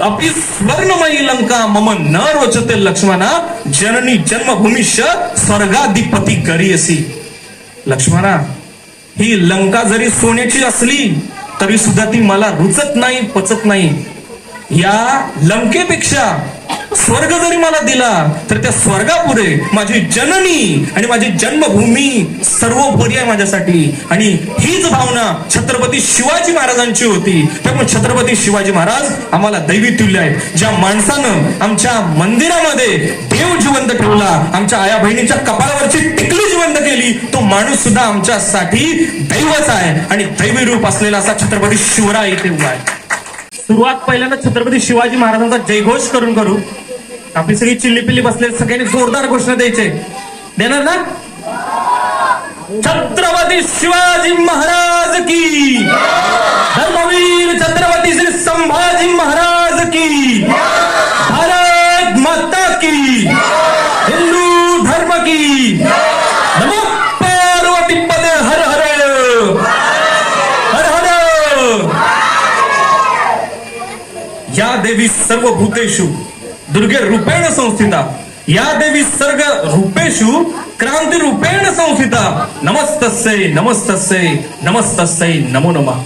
अपि स्वर्णमयी लंका मम न रोचते लक्ष्मणा, जननी जन्मभूमिष्य स्वर्गाधिपती गरीयसी. लक्ष्मणा, ही लंका जरी सोन्याची असली तरी सुद्धा ती मला रुचत नाही, पचत नाही. या लंकेपेक्षा स्वर्ग जरी मला दिला तर त्या स्वर्गापुढे माझी जननी आणि माझी जन्मभूमी सर्वोपरी आहे माझ्यासाठी. आणि हीच भावना छत्रपती शिवाजी महाराजांची होती. त्यामुळे छत्रपती शिवाजी महाराज आम्हाला दैवी तुल्य आहेत. ज्या माणसानं आमच्या मंदिरामध्ये देव जिवंत ठेवला, आमच्या आया बहिणीच्या कपाळावरची टिकली जिवंत केली, तो माणूस सुद्धा आमच्यासाठी दैवच आहे. आणि दैवी रूप असलेला असा छत्रपती शिवराय इथे उभा आहे. सुरुवात पहिल्यांदा छत्रपती शिवाजी महाराजांचा जयघोष करून करू. आपली सगळी चिल्ली पिल्ली बसले, सगळ्यांनी जोरदार घोषणा द्यायचे. देणार ना? छत्रपती शिवाजी महाराज की, धर्मवीर छत्रपती श्री संभाजी महाराज की, भारत माता की, हिंदू धर्म की, नमो पार्वती पदे हर हर हर हर. या देवी सर्व भूतेषु दुर्गे रूपेण संस्थिता, या देवी सर्ग रूपेषु क्रांती रूपेण संस्थिता, नमस्तस्यै नमस्तस्यै नमस्तस्यै नमो नमः.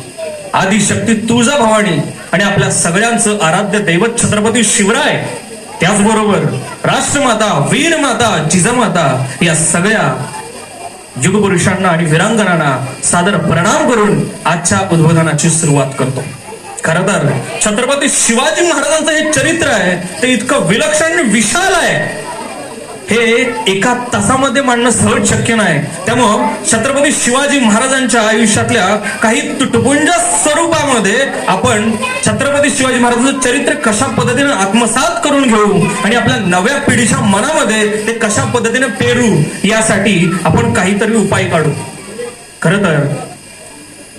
आदिशक्ती तुळजा भवानी आणि आपल्या सगळ्यांचं आराध्य दैवत छत्रपती शिवराय, त्याचबरोबर राष्ट्रमाता, वीरमाता, जिजामाता या सगळ्या युगपुरुषांना आणि वीरांगणांना सादर प्रणाम करून आजच्या उद्बोधनाची सुरुवात करतो. खरं तर छत्रपती शिवाजी महाराजांचं हे चरित्र आहे ते इतकं विलक्षण आणि विशाल आहे, हे एका तासामध्ये मांडणं सहज शक्य नाही. त्यामुळं छत्रपती शिवाजी महाराजांच्या आयुष्यातल्या काही तुटपुंज स्वरूपामध्ये आपण छत्रपती शिवाजी महाराजांचं चरित्र कशा पद्धतीने आत्मसात करून घेऊ आणि आपल्या नव्या पिढीच्या मनामध्ये ते कशा पद्धतीने पेरू, यासाठी आपण काहीतरी उपाय काढू. खरं तर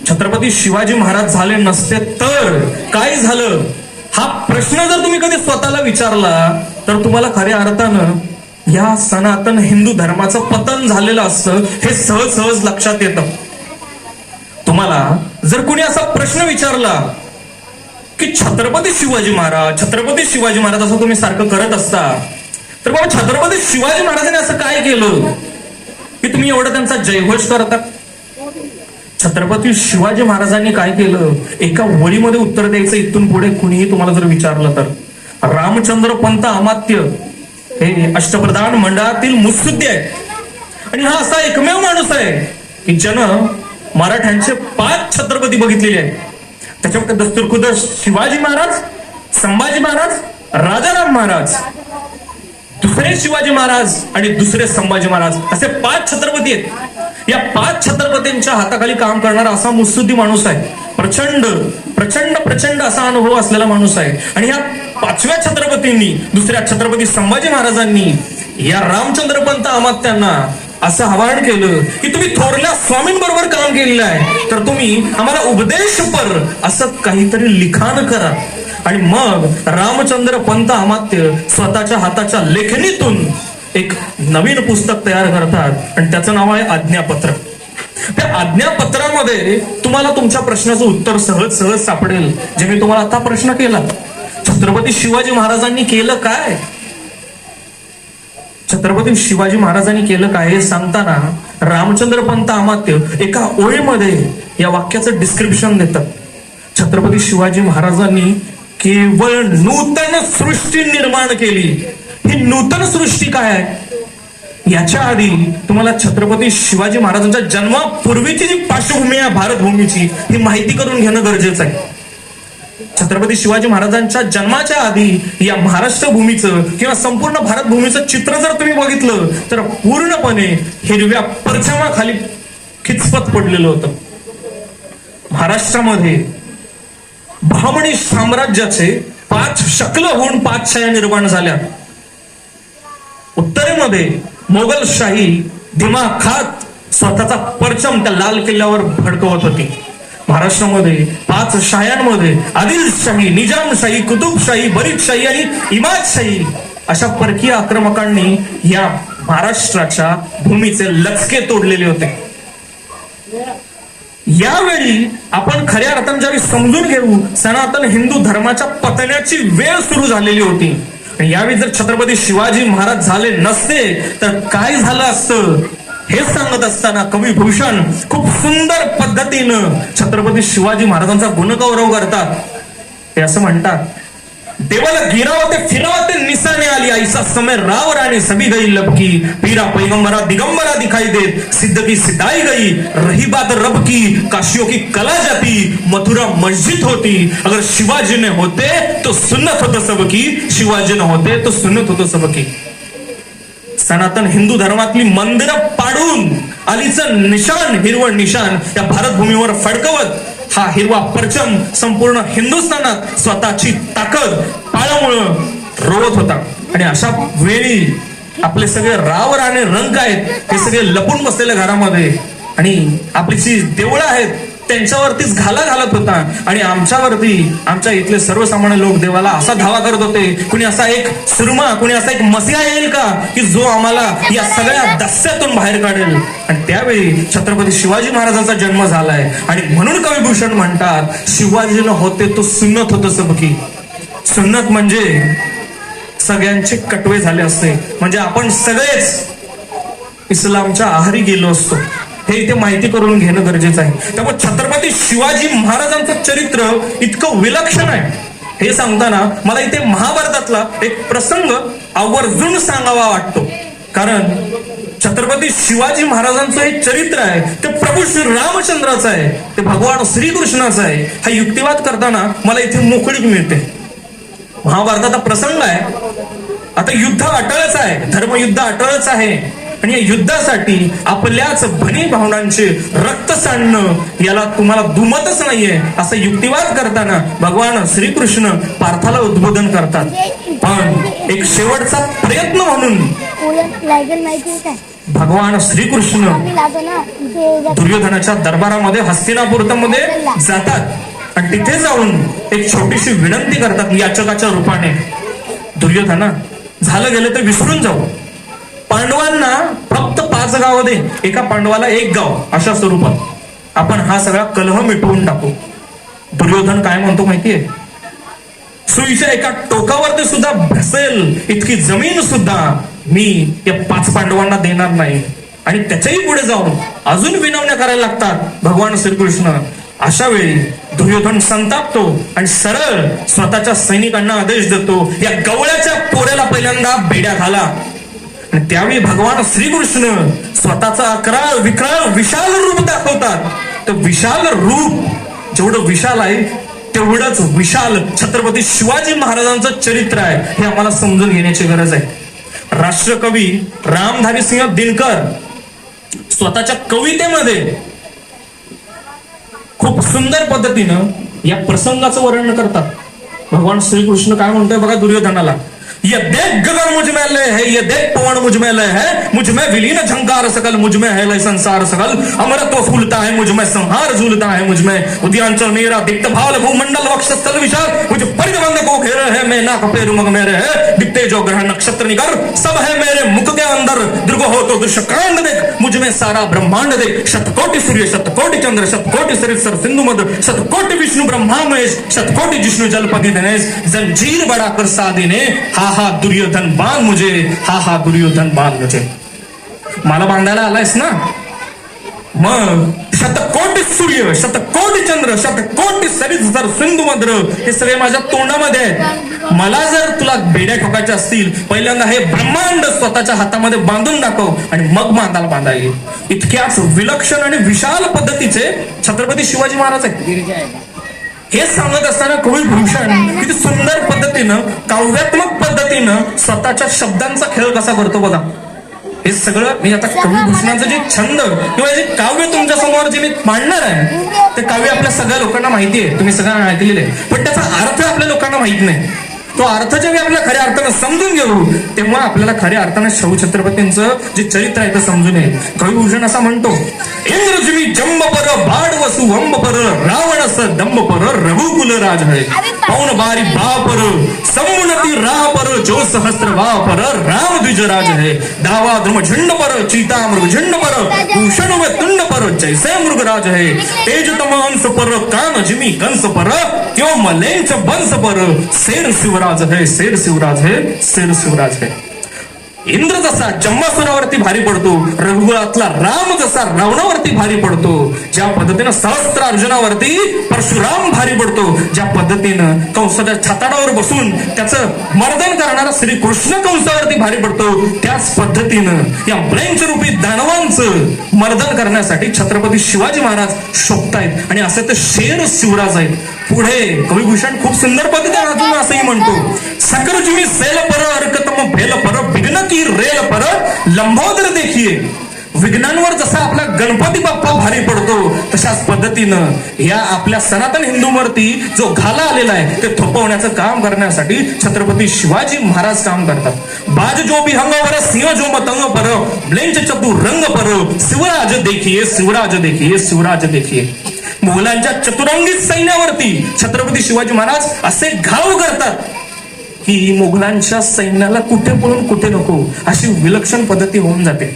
छत्रपती शिवाजी महाराज झाले नसते तर काय झालं, हा प्रश्न जर तुम्ही कधी स्वतःला विचारला तर तुम्हाला खऱ्या अर्थानं या सनातन हिंदू धर्माचं पतन झालेलं असतं हे सहज सहज लक्षात येतं. तुम्हाला जर कोणी असा प्रश्न विचारला की छत्रपती शिवाजी महाराज असं तुम्ही सारखं करत असता, तर बाबा छत्रपती शिवाजी महाराजांनी असं काय केलं की तुम्ही एवढं त्यांचा जयघोष करता? छत्रपती शिवाजी महाराजांनी काय केलं, एका वळीमध्ये उत्तर द्यायचं. इथून पुढे कुणीही तुम्हाला जर विचारलं तर, रामचंद्र पंत अमात्य हे अष्टप्रधान मंडळातील मुत्सद्दी आहेत आणि हा असा एकमेव माणूस आहे की ज्यानं मराठ्यांचे 5 छत्रपती बघितलेले आहेत. त्याच्यामध्ये दस्तूरखुद्द शिवाजी महाराज, संभाजी महाराज, राजाराम महाराज, दुसरे शिवाजी महाराज आणि दुसरे संभाजी महाराज असे 5 छत्रपती आहेत. या 5 छत्रपतींच्या हाताखाली काम करणारा असा मुत्सद्दी माणूस आहे. प्रचंड प्रचंड प्रचंड असा अनुभव असलेला माणूस आहे. आणि या 5व्या छत्रपतींनी, दुसऱ्या छत्रपती संभाजी महाराजांनी या रामचंद्रपंत अमात्यांना असं आवाहन केलं की तुम्ही थोरल्या स्वामींबरोबर काम केलेलं आहे तर तुम्ही आम्हाला उपदेशपर असं काहीतरी लिखाण करा. आणि मग रामचंद्र पंत अमात्य स्वतःच्या हाताच्या लेखणीतून एक नवीन पुस्तक तयार करतात आणि त्याचं नाव आहे आज्ञापत्र. त्या आज्ञापत्रामध्ये तुम्हाला तुमच्या प्रश्नाचं उत्तर सहज सहज सापडेल, जे मी तुम्हाला आता प्रश्न केला. छत्रपती शिवाजी महाराजांनी केलं काय? छत्रपती शिवाजी महाराजांनी केलं काय हे सांगताना रामचंद्र पंत अमात्य एका ओळीमध्ये या वाक्याचं डिस्क्रिप्शन देतात. छत्रपती शिवाजी महाराजांनी केवळ नूतन सृष्टी निर्माण केली. ही नूतन सृष्टी काय आहे याच्या आधी तुम्हाला छत्रपती शिवाजी महाराजांच्या जन्मापूर्वीची जी पार्श्वभूमी आहे भारतभूमीची, ही माहिती करून घेणं गरजेचं आहे. छत्रपती शिवाजी महाराजांच्या जन्माच्या आधी या महाराष्ट्र भूमीचं किंवा संपूर्ण भारत भूमीचं चित्र जर तुम्ही बघितलं तर पूर्णपणे हिरव्या परचमाखाली खिचपत पडलेलं होतं. महाराष्ट्रामध्ये बहामणी साम्राज्याचे 5 शकलं होऊन 5 छाया निर्माण झाल्या. उत्तरेमध्ये मोगलशाही दिमाखात स्वतःचा परचम त्या लाल किल्ल्यावर फडकवत होती. महाराष्ट्रामध्ये 5 शाह्यांमध्ये आदिलशाही, निजामशाही, कुतुबशाही, बरीदशाही आणि इमादशाही अशा परकीय आक्रमकांनी या महाराष्ट्राच्या भूमीचे लचके तोडलेले होते. यावेळी आपण खऱ्या अर्थाने ज्यावेळी समजून घेऊ सनातन हिंदू धर्माच्या पतण्याची वेळ सुरू झालेली होती. आणि यावेळी जर छत्रपती शिवाजी महाराज झाले नसते तर काय झालं असतं हे सांगत असताना कवी भूषण खूप सुंदर पद्धतीनं छत्रपती शिवाजी महाराजांचा गुणगौरव करतात. ते असं म्हणतात, देवाला गिरावते फिरावते निशाने आली ऐसा समय राव राणी सभी गई लबकी पीरा पैगंबरा दिगंबरा दिखाई देत सिद्ध की सिदाई गई रही बात रब की काशियों की कला जाती मथुरा मस्जिद होती अगर शिवाजी ने होते तो सुन्नत होतं सबकी शिवाजी ने होते तो सुन्नत होतं सबकी. सनातन हिंदू धर्मातली मंदिरं पाडून अलीचं निशाण हिरवळ निशाण या भारतभूमीवर फडकवत हा हिरवा परचम संपूर्ण हिंदुस्थानात स्वतःची ताकद पाळमुळं रोवत होता. आणि अशा वेळी आपले सगळे राव राणे रंक आहेत हे सगळे लपून बसलेले घरामध्ये आणि आपली जी देवळं आहेत त्यांच्यावरतीच घाला घालत होता. आणि आमच्यावरती आमच्या इथले सर्वसामान्य लोक देवाला असा धावा करत होते, कुणी असा एक सुरमा कुणी असा एक मसिहा येईल का की जो आम्हाला या सगळ्या दस्यातून बाहेर काढेल. आणि त्यावेळी छत्रपती शिवाजी महाराजांचा जन्म झालाय. आणि म्हणून कविभूषण म्हणतात शिवाजीनं होते तो सुन्नत होतं सबकी. सुन्नत म्हणजे सगळ्यांचे कटवे झाले असते, म्हणजे आपण सगळेच इस्लामच्या आहारी गेलो असतो. हे इथे माहिती करून घेणं गरजेचं आहे. त्यामुळे छत्रपती शिवाजी महाराजांचं चरित्र इतकं विलक्षण आहे हे सांगताना मला इथे महाभारतातला एक प्रसंग आवर्जून सांगावा वाटतो. कारण छत्रपती शिवाजी महाराजांचं हे चरित्र आहे ते प्रभू श्री रामचंद्राचं आहे, ते भगवान श्रीकृष्णाचं आहे. हा युक्तिवाद करताना मला इथे मोकळीक मिळते. महाभारताचा प्रसंग आहे, आता युद्ध अटळच आहे, धर्मयुद्ध अटळच आहे. आणि या युद्धासाठी आपल्याच भनी भावनांचे रक्त सांडणं याला तुम्हाला दुमतच नाहीये असं युक्तिवाद करताना भगवान श्रीकृष्ण पार्थाला उद्बोधन करतात. पण एक शेवटचा प्रयत्न म्हणून भगवान श्रीकृष्ण दुर्योधनाच्या दरबारामध्ये हस्तिनापुरमध्ये जातात आणि तिथे जाऊन एक छोटीशी विनंती करतात याचकाच्या रूपाने, दुर्योधना झालं गेलं तर विसरून जाऊ, पांडवांना फक्त 5 गाव दे, एका पांडवाला 1 गाव, अशा स्वरूपात आपण हा सगळा कलह मिटवून टाकू. दुर्योधन काय म्हणतो माहितीये, सुईच्या एका टोकावरती सुद्धा भसेल इतकी जमीन सुद्धा मी या 5 पांडवांना देणार नाही. आणि त्याच्याही पुढे जाऊन अजून विनवण्या करायला लागतात भगवान श्रीकृष्ण. अशा वेळी दुर्योधन संतापतो आणि सरळ स्वतःच्या सैनिकांना आदेश देतो, या गवळ्याच्या पोऱ्याला पहिल्यांदा बेड्या घाला. आणि त्यावेळी भगवान श्रीकृष्ण स्वतःचा अकराळ विकराळ विशाल रूप दाखवतात. तर विशाल रूप जेवढं विशाल आहे तेवढंच विशाल छत्रपती शिवाजी महाराजांचं चरित्र आहे हे आम्हाला समजून घेण्याची गरज आहे. राष्ट्रकवी रामधारी सिंह दिनकर स्वतःच्या कवितेमध्ये खूप सुंदर पद्धतीनं या प्रसंगाचं वर्णन करतात. भगवान श्रीकृष्ण काय म्हणतोय बघा दुर्योधनाला, ये देख गगन मुझ में लय है, ये देख पवन मुझ में लय है, मुझ में विलीन झंकार सकल, मुझ में है लय संसार सकल, अमरत्व फूलता है मुझ में, संहार झूलता है मुझ में, उद्यांचल मेरा दिक्त भाल भूमंडल वक्षस्थल विशाल, मुझ परिबंध को घेरे है, मैं ना कपे रुमग मेरे है, दिखते जो ग्रह नक्षत्र निकर, सब है मेरे मुख के अंदर, दृग हो तो दृश्यकांड देख, मुझ में सारा ब्रह्मांड देख, शतकोटि सूर्य शतकोटि चंद्र शतकोटि सरित सर सिंधु मध्य, शतकोटि विष्णु ब्रह्मा महेश, शतकोटि जिष्णु जलपति दिनेश, जंजीर बड़ा कर साधीने, हा दुर्योधन बांध मुझे, हा दुर्योधन बांध मुझे. मला बांधायला आलायस ना, मग शतकोटी सूर्य शतकोटी चंद्र शतकोटी सरित सर सिंधू मध्य हे सगळे माझ्या तोंडामध्ये आहेत. मला जर तुला बेड्या ठोकायच्या असतील पहिल्यांदा हे ब्रह्मांड स्वतःच्या हातामध्ये बांधून दाखव आणि मग बांधायला बांधायला. इतक्याच विलक्षण आणि विशाल पद्धतीचे छत्रपती शिवाजी महाराज आहेत. हे सांगत असताना कवी भूषण किती सुंदर पद्धतीनं काव्यात्मक पद्धतीनं स्वतःच्या शब्दांचा खेळ कसा करतो बघा. हे सगळं मी आता कवी भूषणाचं जे छंद किंवा जे काव्य तुमच्या समोर जे मी मांडणार आहे ते काव्य आपल्या सगळ्या लोकांना माहिती आहे, तुम्ही सगळ्यांना ऐकलेलं आहे, पण त्याचा अर्थ आपल्या लोकांना माहित नाही. तो अर्थ जेव्हा आपल्या खऱ्या अर्थानं समजून घेऊ तेव्हा आपल्याला खऱ्या अर्थानं शाहू छत्रपतींचं जे चरित्र आहे ते समजून येईल. कविभूषण असा म्हणतो, इंद्रजिमी जंब पर बाड वसु वंब पर रावणस दंब पर रघुकुल राज है पौन बारी बा पर समुनती राह पर जो सहस्त्र वापर राम द्विजराज है, दावा ध्रुम झंड पर चीता मृग झंड पर भूषण में तुंड पर जैसे मृगराज है, तेज तमांस पर कान जिमी कंस पर क्यों मलेंच बंस पर शेर शिवराज है, शेर शिवराज है, शेर शिवराज है. इंद्र जसा जम्मासुरावरती भारी पडतो, रघुकुळातला राम जसा रावणावरती भारी पडतो, ज्या पद्धतीनं सहस्त्र अर्जुनावरती परशुराम भारी पडतो, ज्या पद्धतीनं कंसाच्या छाताडावर बसून त्याचं मर्दन करणारा श्रीकृष्ण कंसावरती भारी पडतो, त्याच पद्धतीनं या ब्रँच रूपी दानवांचं मर्दन करण्यासाठी छत्रपती शिवाजी महाराज शोभतायत. आणि असे तर शेर शिवराज आहेत. पुढे कविभूषण खूप सुंदर पद्धतीने अजून असंही म्हणतो, सकरजुमी सेल पर अर्कतम भेल पर विघ्न की रेल पर लंबोदर देखिए. विघ्नांवर जसा आपला गणपती बाप्पा भारी पडतो, तशाच पद्धतीनं या आपल्या सनातन हिंदूवरती जो घाला आलेला आहे ते थोपवण्याचं काम करण्यासाठी छत्रपती शिवाजी महाराज काम करतात. बाज जो बिहंग पर सिंह जो मतंग पर ब्लेंच चतुर रंग पर शिवराज देखिए, शिवराज देखिए, शिवराज देखिए. मुघलांच्या चतुरंगी सैन्यावरती छत्रपती शिवाजी महाराज असे घाव करतात की मुघलांच्या सैन्याला कुठे पळून कुठे नको अशी विलक्षण पद्धती होऊन जाते.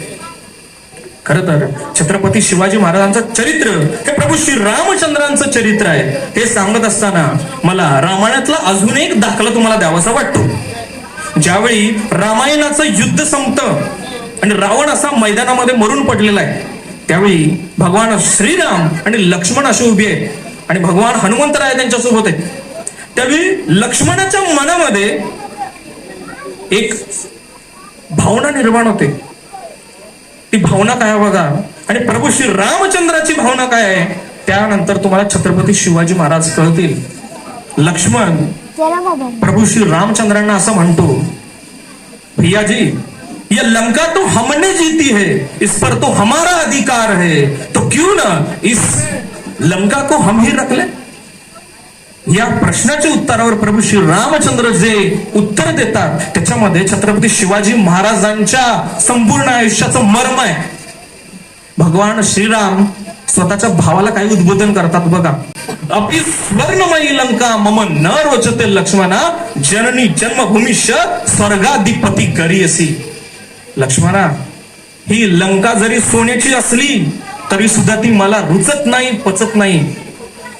खर तर छत्रपती शिवाजी महाराजांचं चरित्र हे प्रभू श्री रामचंद्रांचं चरित्र आहे. हे सांगत असताना मला रामायणातला अजून एक दाखला तुम्हाला द्यावासा वाटतो. ज्यावेळी रामायणाचं युद्ध संपतं आणि रावण असा मैदानामध्ये मरून पडलेला आहे, त्यावेळी भगवान श्रीराम आणि लक्ष्मण असे उभे आहेत आणि भगवान हनुमंतराय त्यांच्यासोबत आहेत. त्यावेळी लक्ष्मणाच्या मनामध्ये एक भावना निर्माण होते. ती भावना काय बघा, आणि प्रभू श्री रामचंद्राची भावना काय आहे त्यानंतर तुम्हाला छत्रपती शिवाजी महाराज कळतील. लक्ष्मण प्रभू श्री रामचंद्रांना असं म्हणतो, भैया जी ये लंका तो हमने जीती है, इस पर तो हमारा अधिकार है, तो क्यों ना इस लंका को हम ही रख ले. या प्रश्नाच्या उत्तरावर प्रभू श्री रामचंद्र जे उत्तर देतात त्याच्यामध्ये छत्रपती शिवाजी महाराजांच्या संपूर्ण आयुष्याचं मर्म आहे. भगवान श्रीराम स्वतःच्या भावाला काही उद्बोधन करतात बघा. अपि स्वर्णमयी लंका मम न रोचते लक्ष्मणा, जननी जन्मभूमिष्य स्वर्गाधिपती करीयसी. लक्ष्मणा, ही लंका जरी सोन्याची असली तरी सुद्धा ती मला रुचत नाही, पचत नाही.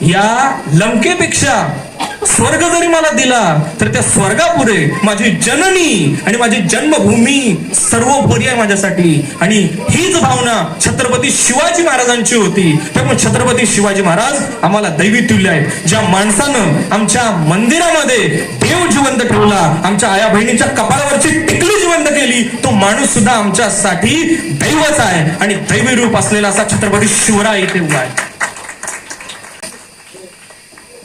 या लंकेपेक्षा स्वर्ग जरी मला दिला तर त्या स्वर्गापुढे माझी जननी आणि माझी जन्मभूमी सर्वोपरी आहे माझ्यासाठी. आणि हीच भावना छत्रपती शिवाजी महाराजांची होती. त्यामुळे छत्रपती शिवाजी महाराज आम्हाला दैवी तुल्य आहेत. ज्या माणसानं आमच्या मंदिरामध्ये देव जिवंत ठेवला, आमच्या आया बहिणीच्या कपाळावरची टिकली जिवंत केली, तो माणूस सुद्धा आमच्यासाठी दैवच आहे. आणि दैवी रूप असलेला असा छत्रपती शिवराय इथे उभा आहे.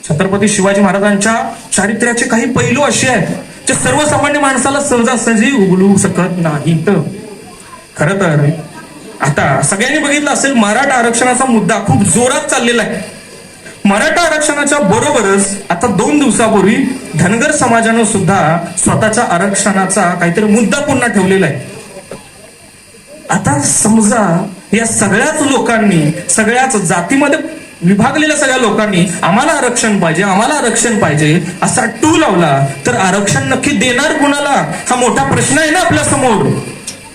छत्रपती शिवाजी महाराजांच्या चारित्र्याचे काही पैलू असे आहेत जे सर्वसामान्य माणसाला सहजासहजी उगलू शकत नाहीत. खर तर आता सगळ्यांनी बघितलं असेल, मराठा आरक्षणाचा मुद्दा खूप जोरात चाललेला आहे. मराठा आरक्षणाच्या बरोबरच आता 2 दिवसापूर्वी धनगर समाजानं सुद्धा स्वतःच्या आरक्षणाचा काहीतरी मुद्दा पुन्हा ठेवलेला आहे. आता समजा या सगळ्याच लोकांनी, सगळ्याच जातीमध्ये विभागलेल्या सगळ्या लोकांनी आम्हाला आरक्षण पाहिजे, आम्हाला आरक्षण पाहिजे असा टू लावला तर आरक्षण नक्की देणार कुणाला हा मोठा प्रश्न आहे ना आपल्या समोर.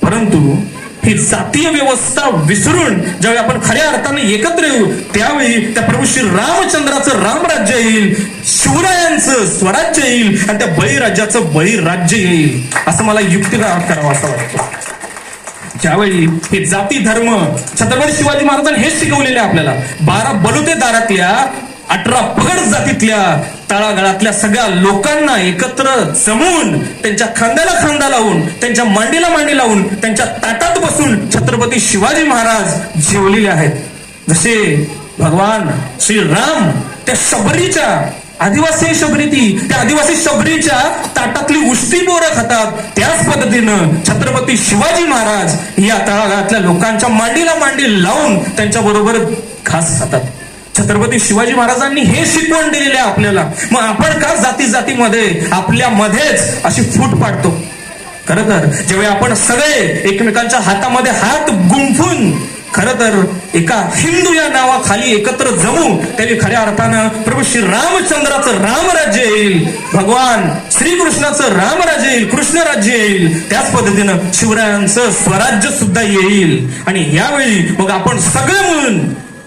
परंतु ही जातीय व्यवस्था विसरून ज्यावेळी आपण खऱ्या अर्थाने एकत्र येऊ त्यावेळी त्या प्रभू श्री रामचंद्राचं रामराज्य येईल, शिवरायांचं स्वराज्य येईल आणि त्या बळीराज्याचं बळीराज्य येईल असं मला युक्तिवाद करावा असं वाटतं. ज्यावेळी हे जाती धर्म छत्रपती शिवाजी महाराजांनी हेच शिकवलेले आपल्याला. 12 बलुते दारातल्या 18 पगड जातीतल्या तळागाळातल्या सगळ्या लोकांना एकत्र जमवून त्यांच्या खांद्याला खांदा लावून, त्यांच्या मांडीला मांडी लावून, त्यांच्या ताटात बसून छत्रपती शिवाजी महाराज जेवलेले आहेत. जसे भगवान श्रीराम त्या शबरीच्या आदिवासी शबरी त्या आदिवासी शबरीच्या ताटातली उष्टी बोरं खातात, त्याच पद्धतीनं छत्रपती शिवाजी महाराज या तळागाळातल्या लोकांच्या मांडीला मांडी लावून त्यांच्या बरोबर घास खातात. छत्रपती शिवाजी महाराजांनी हे शिकवण दिलेले आहे आपल्याला. मग आपण का जाती जातीमध्ये आपल्या मध्येच अशी फूट पाडतो? खरं तर जेव्हा आपण सगळे एकमेकांच्या हातामध्ये हात गुंफून खर तर एका हिंदू या नावाखाली एकत्र जमू त्यावेळी खऱ्या अर्थानं प्रभू श्री रामचंद्राचं रामराज्य येईल, भगवान श्रीकृष्णाचं रामराज्य येईल, कृष्ण राज्य येईल. त्याच पद्धतीनं शिवरायांचं स्वराज्य सुद्धा येईल. आणि यावेळी मग आपण सगळे मिळून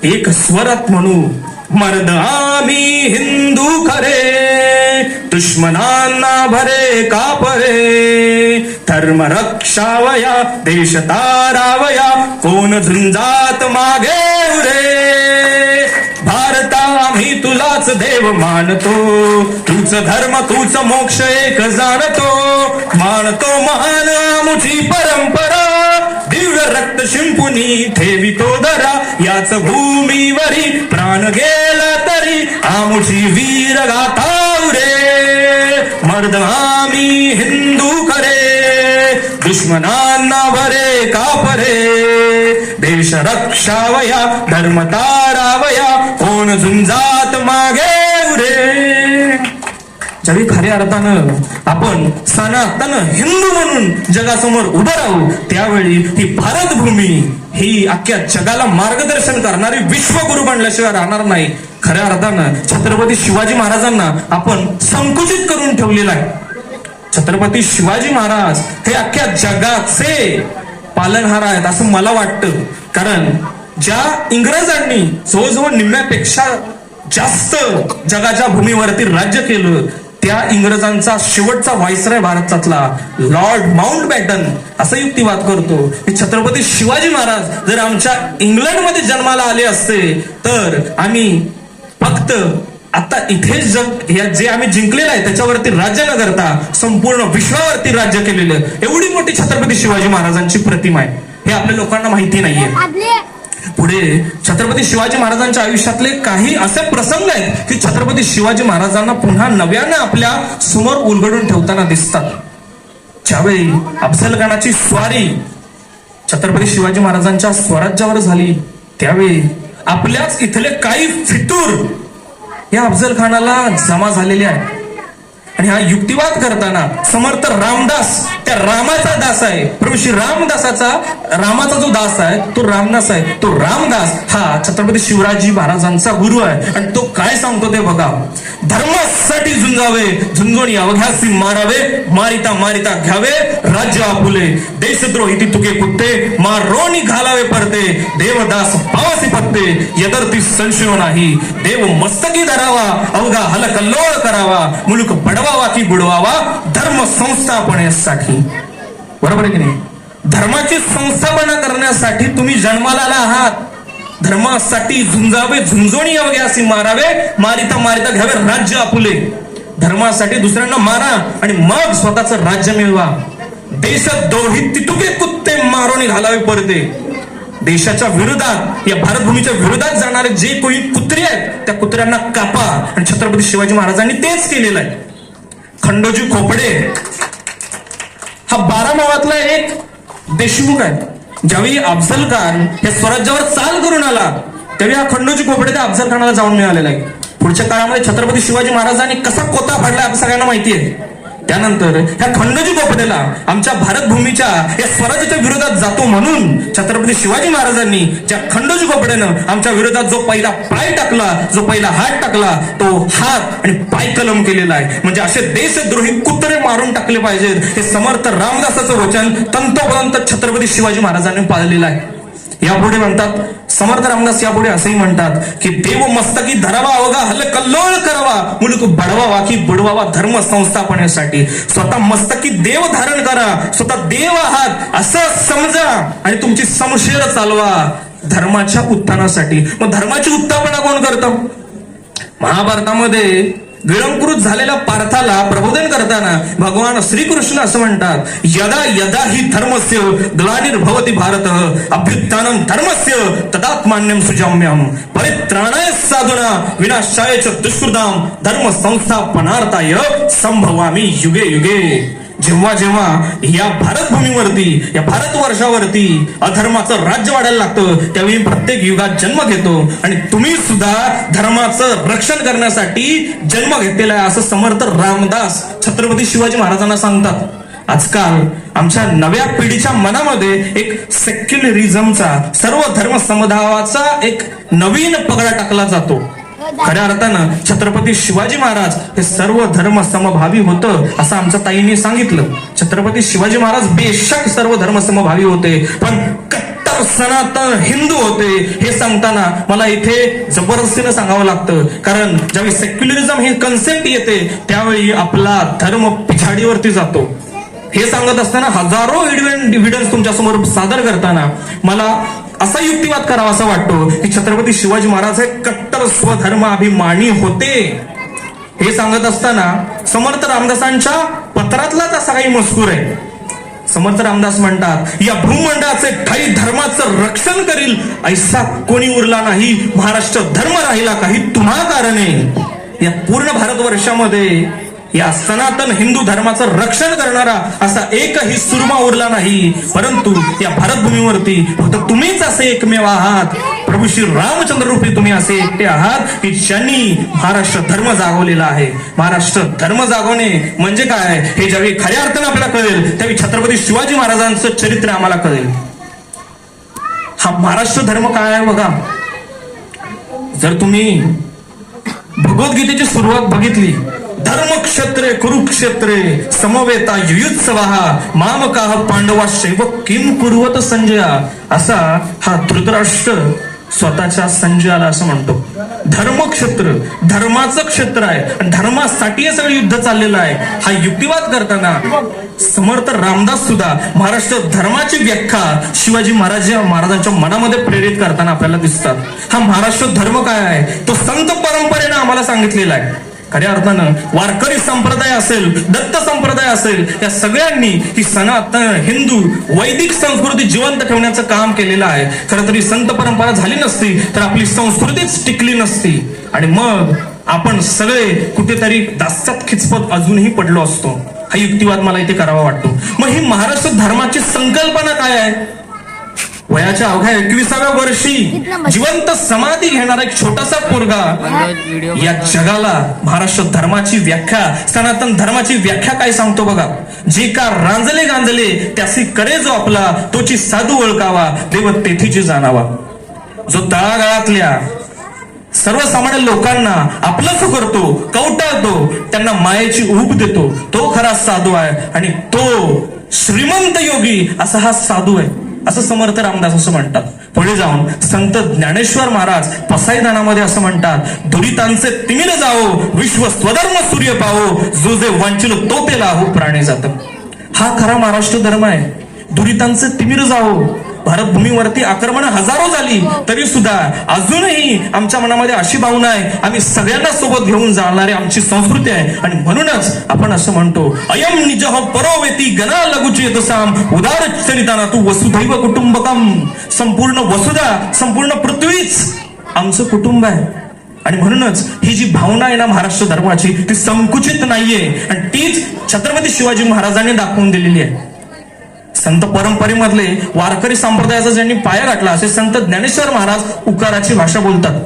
एक स्वरात म्हणू, मर्द आम्ही हिंदू खरे, दुश्मनांना भरे कापरे, धर्म रक्षावया देश तारावया, कोण झुंजात मागे उरे. भारता आम्ही तुलाच देव मानतो, तूच धर्म तूच मोक्ष एक जाणतो, मानतो महान आमुची परंपरा, दिव्य रक्त शिंपुनी ठेवितो दरा, याच भूमीवरी प्राण गेला तरी आमुची वीर गाथा रे. मर्द आम्ही हिंदू खरे, दुश्मनांना भरे कापरे, देश रक्षावया धर्म तारावया, कोण झुंजात मागे उरे. ज्यावेळी खऱ्या अर्थानं आपण सनातन हिंदू म्हणून जगासमोर उभं राहू त्यावेळी ही भारत भूमी ही अख्ख्या जगाला मार्गदर्शन करणारी विश्वगुरु बनल्याशिवाय राहणार नाही. खऱ्या अर्थानं छत्रपती शिवाजी महाराजांना आपण संकुचित करून ठेवलेलं आहे. छत्रपती शिवाजी महाराज हे अख्ख्या जगाचे पालनहार आहेत असं मला वाटतं. कारण ज्या इंग्रजांनी जवळजवळ निम्म्यापेक्षा जास्त जगाच्या भूमीवरती राज्य केलं त्या इंग्रजांचा शेवटचा व्हाईसराय भारतातला लॉर्ड माउंटबॅटन असा युक्तिवाद करतो की छत्रपती शिवाजी महाराज जर आमच्या इंग्लंडमध्ये जन्माला आले असते तर आम्ही फक्त आता इथेच जग जे आम्ही जिंकलेलं आहे त्याच्यावरती राज्य न करता संपूर्ण विश्वावरती राज्य केलेलं, एवढी मोठी छत्रपती शिवाजी महाराजांची प्रतिमा आहे. हे आपल्या लोकांना माहिती नाहीये. पुढे छत्रपती शिवाजी महाराजांच्या आयुष्यातले काही असे प्रसंग आहेत की छत्रपती शिवाजी महाराजांना पुन्हा नव्यानं आपल्या समोर उलगडून ठेवताना दिसतात. ज्यावेळी अफझलखानाची स्वारी छत्रपती शिवाजी महाराजांच्या स्वराज्यावर झाली त्यावेळी आपल्याच इथले काही फितूर या अफझलखानाला जमा झालेले आहेत. आणि हा युक्तिवाद करताना समर्थ रामदास त्या रामाचा दास आहे, प्रभू श्री रामाचा जो दास आहे तो रामदास आहे. तो रामदास हा छत्रपती शिवराजी महाराजांचा गुरु आहे. आणि तो काय सांगतो ते बघा, धर्मासाठी झुंजावे झुंजून अवघ्यासी मारावे, मारिता मारिता घ्यावे राज्य आपुले, देशद्रोही ती तुके कुत्ते मारोनी घालावे परते, देवदास पावसी पत्ते यदर्ती संशय नाही, देव मस्तकी धरावा अवघा हलकल्लोळ करावा, मुलुक बडवावा की बुडवावा धर्म संस्थापनेसाठी. बरोबर आहे की नाही? धर्माची संस्थापना करण्यासाठी तुम्ही जन्माला आहात. धर्मासाठी झुंजावे झुंजोणी अवघ्यासी मारावे, मारिता मारिता घ्यावे राज्य आपुले. धर्मासाठी दुसऱ्यांना मारा आणि मग स्वतःचं राज्य मिळवा. देशात दोही तितुके कुत्ते मारोनी घालावे परते. देशाच्या विरोधात या भारतभूमीच्या विरोधात जाणारे जे कोणी कुत्रे आहेत त्या कुत्र्यांना कापा. आणि छत्रपती शिवाजी महाराजांनी तेच केलेलं आहे. खंडोजी खोपडे हा 12 मावातला एक देशमुख आहे. ज्यावेळी अफझल खान या स्वराज्यावर चाल करून आला त्यावेळी हा खंडोजी खोपडे त्या अफझल खानाला जाऊन मिळालेला आहे. पुढच्या काळामध्ये छत्रपती शिवाजी महाराजांनी कसा कोता फाडला आपल्या सगळ्यांना माहिती आहे. त्यानंतर ह्या खंडोजी खोपडेला आमच्या भारत भूमीच्या या स्वराज्याच्या विरोधात जातो म्हणून छत्रपती शिवाजी महाराजांनी ज्या खंडोजी खोपडेनं आमच्या विरोधात जो पहिला पाय टाकला, जो पहिला हात टाकला तो हात आणि पाय कलम केलेला आहे. म्हणजे असे देशद्रोही कुत्रे मारून टाकले पाहिजेत हे समर्थ रामदासाचं वचन तंतोतंत छत्रपती शिवाजी महाराजांनी पाळलेलं आहे. यापुढे म्हणतात समर्थ रामदास यापुढे असंही म्हणतात की देव मस्तकी धरावा अवघा हलकल्लोळ करावा, मुलुक बडवावा की बुडवावा धर्म संस्थापनेसाठी. स्वतः मस्तकी देव धारण करा, स्वतः देव आहात असं समजा आणि तुमची समशेर चालवा धर्माच्या उत्थानासाठी. मग धर्माची उत्थापना कोण करतं? महाभारतामध्ये गिळंकृत झालेल्या पार्थाला प्रबोधन करताना भगवान श्रीकृष्ण असं म्हणतात, यदा यदा ही धर्मस्य ग्लानिर्भवति भारत अभ्युत्थानं धर्मस्य तदात्मान्यं सुजाम्यं परित्राणाय साधुना विनाशाय च दुष्कृतां धर्म संस्थापनार्थाय संभवामि युगे युगे. जेव्हा जेव्हा या भारतभूमीवरती या भारतवर्षावरती अधर्माचं राज्य वाढायला लागतं त्यावेळी प्रत्येक युगात जन्म घेतो आणि तुम्ही सुद्धा धर्माचं रक्षण करण्यासाठी जन्म घेतलेला आहे असं समर्थ रामदास छत्रपती शिवाजी महाराजांना सांगतात. आजकाल आमच्या नव्या पिढीच्या मनामध्ये एक सेक्युलरिझमचा, सर्व धर्म समभावाचा एक नवीन पगडा टाकला जातो. खऱ्या अर्थानं छत्रपती शिवाजी महाराज हे सर्व धर्म समभावी होतं असं आमच्या ताईंनी सांगितलं. छत्रपती शिवाजी महाराज बेशक सर्व धर्म समभावी होते, पण कट्टर सनातन हिंदू होते हे सांगताना मला इथे जबरदस्तीनं सांगावं लागतं. कारण ज्यावेळी सेक्युलरिझम ही कन्सेप्ट येते त्यावेळी आपला धर्म पिछाडीवरती जातो. हे सांगत असताना हजारो एव्हिडन्स तुमच्यासमोर सादर करताना मला असा युक्तिवाद करावा असा वाटतो की छत्रपती शिवाजी महाराज हे कट्टर स्वधर्माभिमानी होते. हे सांगत असताना समर्थ रामदासांच्या पत्रातलाच असा काही मजकूर आहे. समर्थ रामदास म्हणतात, या भूमंडळाचे ठाई धर्माचं रक्षण करील ऐसा कोणी उरला नाही, महाराष्ट्र धर्म राहिला काही तुम्हा कारणे. या पूर्ण भारतवर्षामध्ये या सनातन हिंदू धर्माचं रक्षण करणारा असा एकही सुरमा उरला नाही, परंतु या भारतभूमीवरती फक्त तुम्हीच असे एकमेव आहात. प्रभू श्री रामचंद्र रूपी तुम्ही असे एकटे आहात की ज्यांनी महाराष्ट्र धर्म जागवलेला आहे. महाराष्ट्र धर्म जागवणे म्हणजे काय हे ज्यावेळी खऱ्या अर्थानं आपल्याला कळेल त्यावेळी छत्रपती शिवाजी महाराजांचं चरित्र आम्हाला कळेल. हा महाराष्ट्र धर्म काय आहे बघा. जर तुम्ही भगवद्गीतेची सुरुवात बघितली, धर्मक्षेत्रे कुरुक्षेत्रे समवेता युयुत्सवाः मामकाः पांडवाश्चैव किम कुर्वत संजया, असा हा धृतराष्ट्र स्वतःच्या संजयाला असं म्हणतो. धर्मक्षेत्र धर्माचं क्षेत्र आहे आणि धर्मासाठी हे सगळं युद्ध चाललेलं आहे. हा युक्तिवाद करताना समर्थ रामदास सुद्धा महाराष्ट्र धर्माची व्याख्या शिवाजी महाराजांच्या मनामध्ये प्रेरित करताना आपल्याला दिसतात. हा महाराष्ट्र धर्म काय आहे तो संत परंपरेनं आम्हाला सांगितलेला आहे. खऱ्या अर्थानं वारकरी संप्रदाय असेल, दत्त संप्रदाय असेल, या सगळ्यांनी ही सनातन हिंदू वैदिक संस्कृती जिवंत ठेवण्याचं काम केलेलं आहे. खरं तरी संत परंपरा झाली नसती तर आपली संस्कृतीच टिकली नसती आणि मग आपण सगळे कुठेतरी दास्यात खिचपत अजूनही पडलो असतो. हा युक्तिवाद मला इथे करावा वाटतो. मग ही महाराष्ट्र धर्माची संकल्पना काय आहे? वयाच्या अवघ्या 21व्या वर्षी जिवंत समाधी घेणारा एक छोटासा पोरगा या जगाला महाराष्ट्र धर्माची व्याख्या, सनातन धर्माची व्याख्या काय सांगतो बघा. जे का रांजले गांजले त्यासी करे जो आपला, तोची साधू ओळखावा देव तेथीची जाणावा. जो तळागाळातल्या सर्वसामान्य लोकांना आपलंच करतो, कवटाळतो, त्यांना मायेची ऊब देतो, तो खरा साधू आहे आणि तो श्रीमंत योगी असा हा साधू आहे असं समर्थ रामदास असं म्हणतात. पुढे जाऊन संत ज्ञानेश्वर महाराज पसायदानामध्ये असं म्हणतात, दुरितांचे तिमिर जाओ विश्व स्वधर्म सूर्य पाहो, जो जे वांचिल तो ते लाहो प्राणे जात. हा खरा महाराष्ट्र धर्म आहे. दुरितांचे तिमिर जाओ. भारतभूमीवरती आक्रमण हजारो झाली तरी सुद्धा अजूनही आमच्या मनामध्ये अशी भावना आहे, आम्ही सगळ्यांना सोबत घेऊन जाणारी आमची संस्कृती आहे. आणि म्हणूनच आपण असं म्हणतो, अयम निजः परोवेती गणा लघुचेत साम उदार चरिताना तू वसुधैव कुटुंबकम. संपूर्ण वसुधा, संपूर्ण पृथ्वीच आमचं कुटुंब आहे. आणि म्हणूनच ही जी भावना आहे ना महाराष्ट्र धर्माची, ती संकुचित नाहीये आणि तीच छत्रपती शिवाजी महाराजांनी दाखवून दिलेली आहे. संत परंपरेमधले वारकरी संप्रदायाचा ज्यांनी पाया गाठला असे संत ज्ञानेश्वर महाराज उकाराची भाषा बोलतात.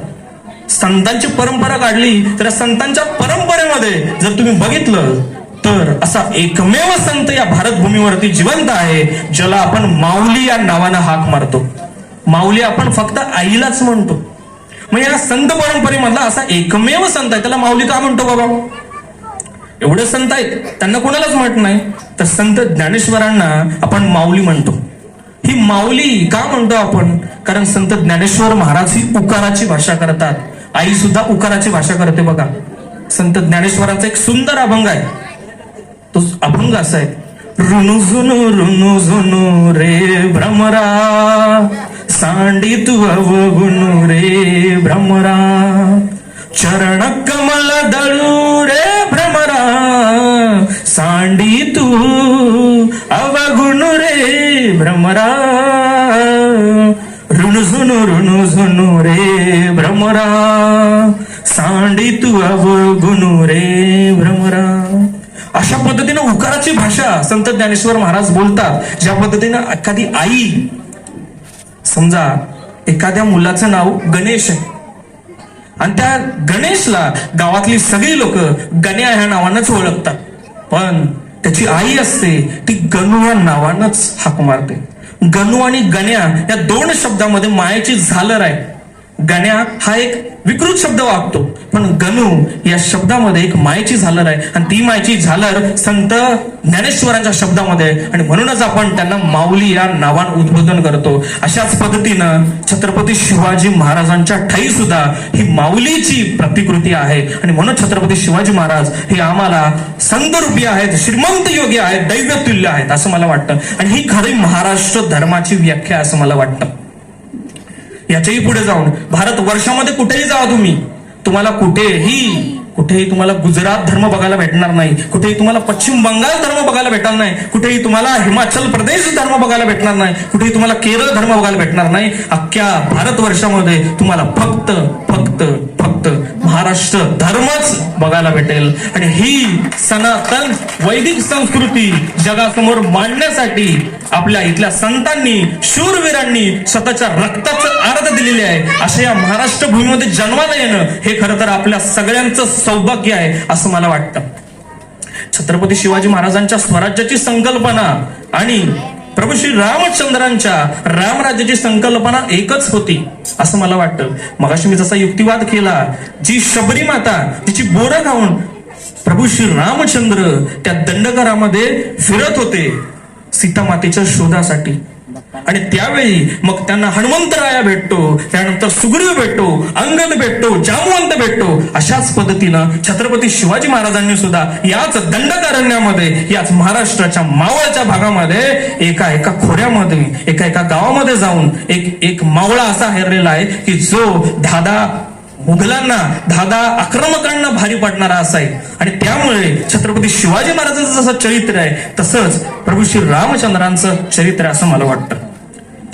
संतांची परंपरा काढली तर संतांच्या परंपरेमध्ये जर तुम्ही बघितलं तर असा एकमेव संत या भारतभूमीवरती जिवंत आहे ज्याला आपण माऊली या नावानं हाक मारतो. माऊली आपण फक्त आईलाच म्हणतो. मग या संत परंपरेमधला असा एकमेव संत आहे, त्याला माऊली का म्हणतो बाबा? एवढे संत आहेत त्यांना कोणालाच म्हणत नाही, तर संत ज्ञानेश्वरांना आपण माऊली म्हणतो. ही माऊली का म्हणतो आपण? कारण संत ज्ञानेश्वर महाराज ही उकाराची भाषा करतात. आई सुद्धा उकाराची भाषा करते बघा. संत ज्ञानेश्वरांचा एक सुंदर अभंग आहे. तो अभंग असा आहे, रुनु जुनु रे भ्रमरा, सांडी तू अवगुनु रे भ्रमरा, चरण कमल दळू रे भ्रमरा, सांडी तू अवगुण रे भ्रमरा, रुनु झुनु रे भ्रमरा, सांडी तू अवगुण रे भ्रमरा. अशा पद्धतीने उकाराची भाषा संत ज्ञानेश्वर महाराज बोलतात. ज्या पद्धतीनं एखादी आई, समजा एखाद्या मुलाचं नाव गणेश आहे आणि त्या गणेशला गावातली सगळी लोक गण्या ह्या नावानंच ओळखतात, पण त्याची आई असते ती गणू या नावानंच हाक मारते. गणू आणि गण्या या दोन शब्दामध्ये मायेची झालर आहे. गण्या हा एक विकृत शब्द वागतो, पण गणू या शब्दामध्ये एक मायेची झालर आहे आणि ती मायेची झालर संत ज्ञानेश्वरांच्या शब्दामध्ये आहे आणि म्हणूनच आपण त्यांना माऊली या नावानं उद्बोधन करतो. अशाच पद्धतीनं छत्रपती शिवाजी महाराजांच्या ठाई सुद्धा ही माऊलीची प्रतिकृती आहे आणि म्हणून छत्रपती शिवाजी महाराज हे आम्हाला संतरूपी आहेत, श्रीमंत योगी आहेत, दैवतुल्य आहेत असं मला वाटतं आणि ही खरी महाराष्ट्र धर्माची व्याख्या असं मला वाटतं. याच्याही पुढे जाऊन भारत वर्षामध्ये कुठेही जावा तुम्हाला कुठेही तुम्हाला गुजरात धर्म बघायला भेटणार नाही, कुठेही तुम्हाला पश्चिम बंगाल धर्म बघायला भेटणार नाही, कुठेही तुम्हाला हिमाचल प्रदेश धर्म बघायला भेटणार नाही, कुठेही तुम्हाला केरळ धर्म बघायला भेटणार नाही. अख्ख्या भारतवर्षामध्ये तुम्हाला फक्त फक्त फक्त महाराष्ट्र धर्मच बघायला भेटेल आणि ही सनातन वैदिक संस्कृती जगासमोर मांडण्यासाठी आपल्या इथल्या संतांनी, शूरवीरांनी स्वतःच्या रक्ताचं अर्ध दिलेले आहे. अशा या महाराष्ट्र भूमीमध्ये जन्माला येणं हे खरं तर आपल्या सगळ्यांचं सौभाग्य आहे असं मला वाटतं. छत्रपती शिवाजी महाराजांच्या स्वराज्याची संकल्पना आणि प्रभू श्री रामचंद्रांच्या रामराज्याची संकल्पना एकच होती असं मला वाटतं. मगाशी मी जसा युक्तिवाद केला, जी शबरी माता तिची बोरं खाऊन प्रभू श्री रामचंद्र त्या दंडकारामध्ये फिरत होते सीता मातेच्या शोधासाठी आणि त्यावेळी मग त्यांना हनुमंतराया भेटतो, त्यानंतर सुग्रीव भेटतो, अंगद भेटतो, जामवंत भेटतो. अशाच पद्धतीनं छत्रपती शिवाजी महाराजांनी सुद्धा याच दंडकारण्यामध्ये, याच महाराष्ट्राच्या मावळच्या भागामध्ये एका खोऱ्यामध्ये, एका गावामध्ये जाऊन एक मावळा असा हरलेला आहे की जो मुघलांना, आक्रमकांना भारी पडणारा असाय आणि त्यामुळे छत्रपती शिवाजी महाराजांचं जसं चरित्र आहे तसंच प्रभू श्री रामचंद्रांचं चरित्र आहे असं मला वाटतं.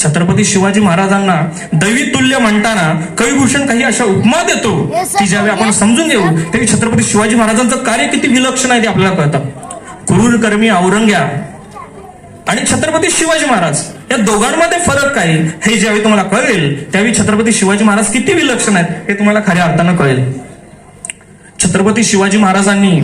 छत्रपती शिवाजी महाराजांना दैवीतुल्य म्हणताना कविभूषण काही अशा उपमा देतो की ज्यावेळी आपण समजून घेऊ त्यावेळी छत्रपती शिवाजी महाराजांचं कार्य किती विलक्षण आहे ते आपल्याला कळतं. क्रूर कर्मी औरंग्या आणि छत्रपती शिवाजी महाराज या दोघांमध्ये फरक काय हे ज्यावेळी तुम्हाला कळेल त्यावेळी छत्रपती शिवाजी महाराज किती विलक्षण आहेत हे तुम्हाला खऱ्या अर्थानं कळेल. छत्रपती शिवाजी महाराजांनी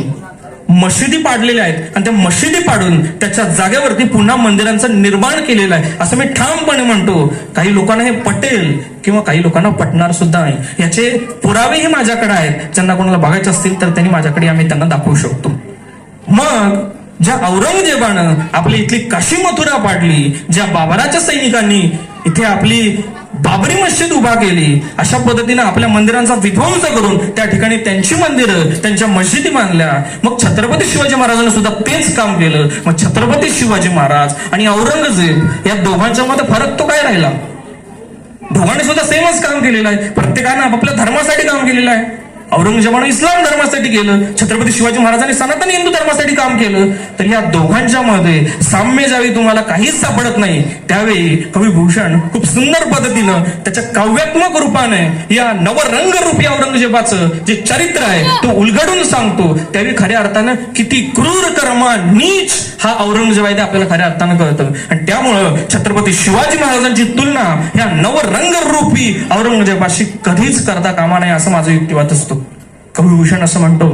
मशिदी पाडलेल्या आहेत आणि त्या मशिदी पाडून त्याच्या जागेवरती पुन्हा मंदिरांचं निर्माण केलेलं आहे असं मी ठामपणे म्हणतो. काही लोकांना हे पटेल किंवा काही लोकांना पटणार सुद्धा नाही. याचे पुरावेही माझ्याकडे आहेत. ज्यांना कोणाला बघायचे असतील तर त्यांनी माझ्याकडे आम्ही त्यांना दाखवू शकतो. मग ज्या औरंगजेबानं आपली इथली काशी मथुरा पाडली, ज्या बाबराच्या सैनिकांनी इथे आपली बाबरी मस्जिद उभा केली, अशा पद्धतीने आपल्या मंदिरांचा विध्वंस करून त्या ठिकाणी त्यांची मंदिरं, त्यांच्या मस्जिदी बांधल्या. मग छत्रपती शिवाजी महाराजांनी सुद्धा तेच काम केलं. मग छत्रपती शिवाजी महाराज आणि औरंगजेब या दोघांच्या मध्ये फरक तो काय राहिला? दोघांनी सुद्धा सेमच काम केलेलं आहे. प्रत्येकानं आपापल्या धर्मासाठी काम केलेलं आहे. औरंगजेबानं इस्लाम धर्मासाठी केलं, छत्रपती शिवाजी महाराजांनी सनातन हिंदू धर्मासाठी काम केलं. तर या दोघांच्या मध्ये साम्य ज्यावेळी तुम्हाला काहीच सापडत नाही त्यावेळी कविभूषण खूप सुंदर पद्धतीनं त्याच्या काव्यात्मक रूपाने या नवरंगरूपी औरंगजेबाचं जे चरित्र आहे तो उलगडून सांगतो. त्यावेळी खऱ्या अर्थानं किती क्रूर कर्मा नीच हा औरंगजेब आहे ते आपल्याला खऱ्या अर्थानं कळतं आणि त्यामुळं छत्रपती शिवाजी महाराजांची तुलना या नवरंगरूपी औरंगजेबाशी कधीच करता कामा नये असं माझं युक्तिवाद असतो. कविभूषण असं म्हणतो,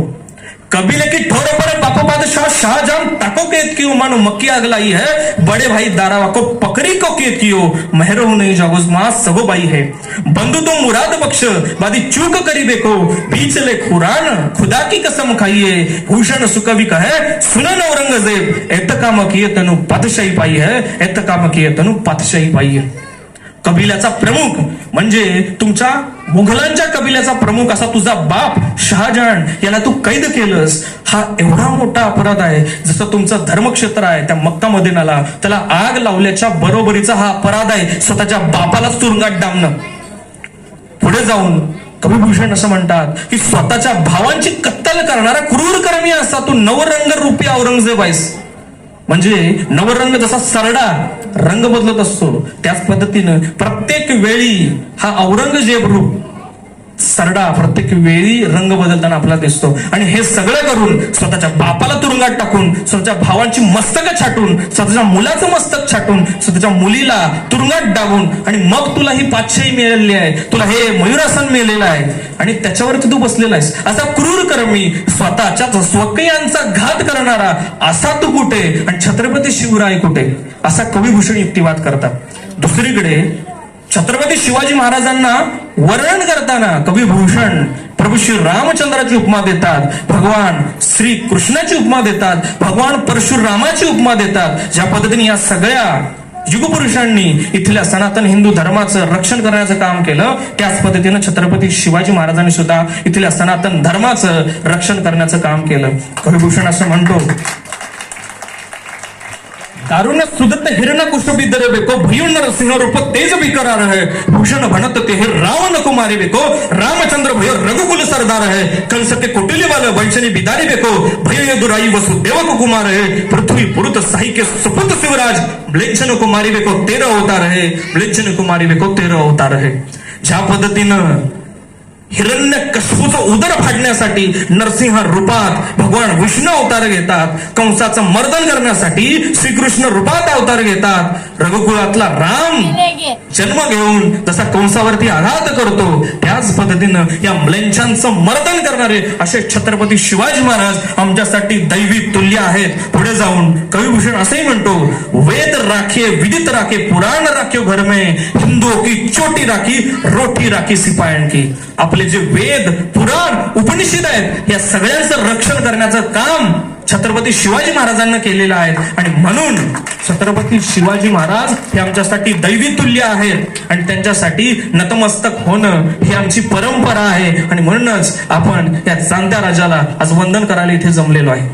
कबीले की ठोर पर बापू बादशाह शाहजहां ताको कैद कियो मानो मक्की आग लाई है, बड़े भाई दारावा को पकड़ी को कैद कियो महरो नहीं जागोज मां सगो बाई है, बंधु तुम मुराद बख्श बादी चूक करी देखो, बीचले कुरान खुदा की कसम खाइए, भूषण सुकवि कहे सुनन औरंगजेब, एत काम किए तनु पातशाही पाई है, एत काम किए तनु पातशाही पाई है. कबिल्याचा प्रमुख म्हणजे तुमच्या मुघलांच्या कबिल्याचा प्रमुख असा तुझा बाप शहाजहान याला तू कैद केलंस. हा एवढा मोठा अपराध आहे. जसं तुमचं धर्मक्षेत्र आहे त्या मक्का मदिनाला त्याला आग लावल्याच्या बरोबरीचा हा अपराध आहे स्वतःच्या बापालाच तुरुंगात डांबणं. पुढे जाऊन कविभूषण असं म्हणतात की स्वतःच्या भावांची कत्तल करणारा क्रूर कर्मी असा तू नवरंग रूपी औरंगजेब आहेस. म्हणजे नवरंग जसा सरडा रंग बदलत असतो त्याच पद्धतीनं प्रत्येक वेळी हा औरंगजेब रूप सरडा प्रत्येक वेळी रंग बदलताना आपल्याला दिसतो. आणि हे सगळं करून स्वतःच्या बापाला तुरुंगात टाकून, स्वतःच्या भावांची मस्तकं छाटून, स्वतःच्या मुलाचं मस्तक छाटून, स्वतःच्या मुलीला तुरुंगात डागून, आणि मग तुला ही पाचशाही मिळालेली आहे, तुला हे मयुरासन मिळालेलं आहे आणि त्याच्यावरती तू बसलेला आहेस. असा क्रूर कर्मी, स्वतःच्या स्वकीयांचा घात करणारा असा तू कुठे आणि छत्रपती शिवराय कुठे, असा कविभूषण युक्तिवाद करतात. दुसरीकडे छत्रपती शिवाजी महाराजांना वर्णन करताना कविभूषण प्रभू श्री रामचंद्राची उपमा देतात, भगवान श्री कृष्णाची उपमा देतात, भगवान परशुरामाची उपमा देतात. ज्या पद्धतीने या सगळ्या युगपुरुषांनी इथल्या सनातन हिंदू धर्माचं रक्षण करण्याचं काम केलं, त्याच पद्धतीनं छत्रपती शिवाजी महाराजांनी सुद्धा इथल्या सनातन धर्माचं रक्षण करण्याचं काम केलं. कविभूषण असं म्हणतो, कारुण्य सुदत्त हिरण कुशबिदरे बेको भयु नरसिंह रूप तेज बिकरार है भूषण भणत ते रावण कुमारी बेको रामचंद्र भय रघुकुल सरदार है कंस के कुटिल वाल वंशनी बिदारी बेको भय दुराई वसुदेव कुमार है पृथ्वी पुरुत साही के सुपुत शिवराज म्लेच्छन कुमारी बेको 13 अवतार है म्लेच्छन कुमारी बेको 13 अवतार है. ज्या पद्धतीनं हिरण्य कश्यपूचं उदर फाडण्यासाठी नरसिंह रूपात भगवान विष्णू अवतार घेतात, कंसाचं मर्दन करण्यासाठी श्रीकृष्ण रूपात अवतार घेतात, रघुकुळातला राम जन्म घेऊन जसा कंसावरती आघात करतो, त्याच पद्धतीनं या म्लेच्छांचं मर्दन करणारे असे छत्रपती शिवाजी महाराज आमच्यासाठी दैवी तुल्य आहेत. पुढे जाऊन कविभूषण असंही म्हणतो, वेद राखे विदित राखे पुराण राखे घर में हिंदुओं की चोटी राखी रोटी राखी सिपायन की. आपले जे वेद पुराण उपनिषद आहेत या सगळ्यांचं रक्षण करण्याचं काम छत्रपती शिवाजी महाराजांना केलेलं आहे. आणि म्हणून छत्रपती शिवाजी महाराज हे आमच्यासाठी दैवी तुल्य आहेत आणि त्यांच्यासाठी नतमस्तक होणं ही आमची परंपरा आहे. आणि म्हणूनच आपण या जाणत्या राजाला आज वंदन करायला इथे जमलेलो आहे.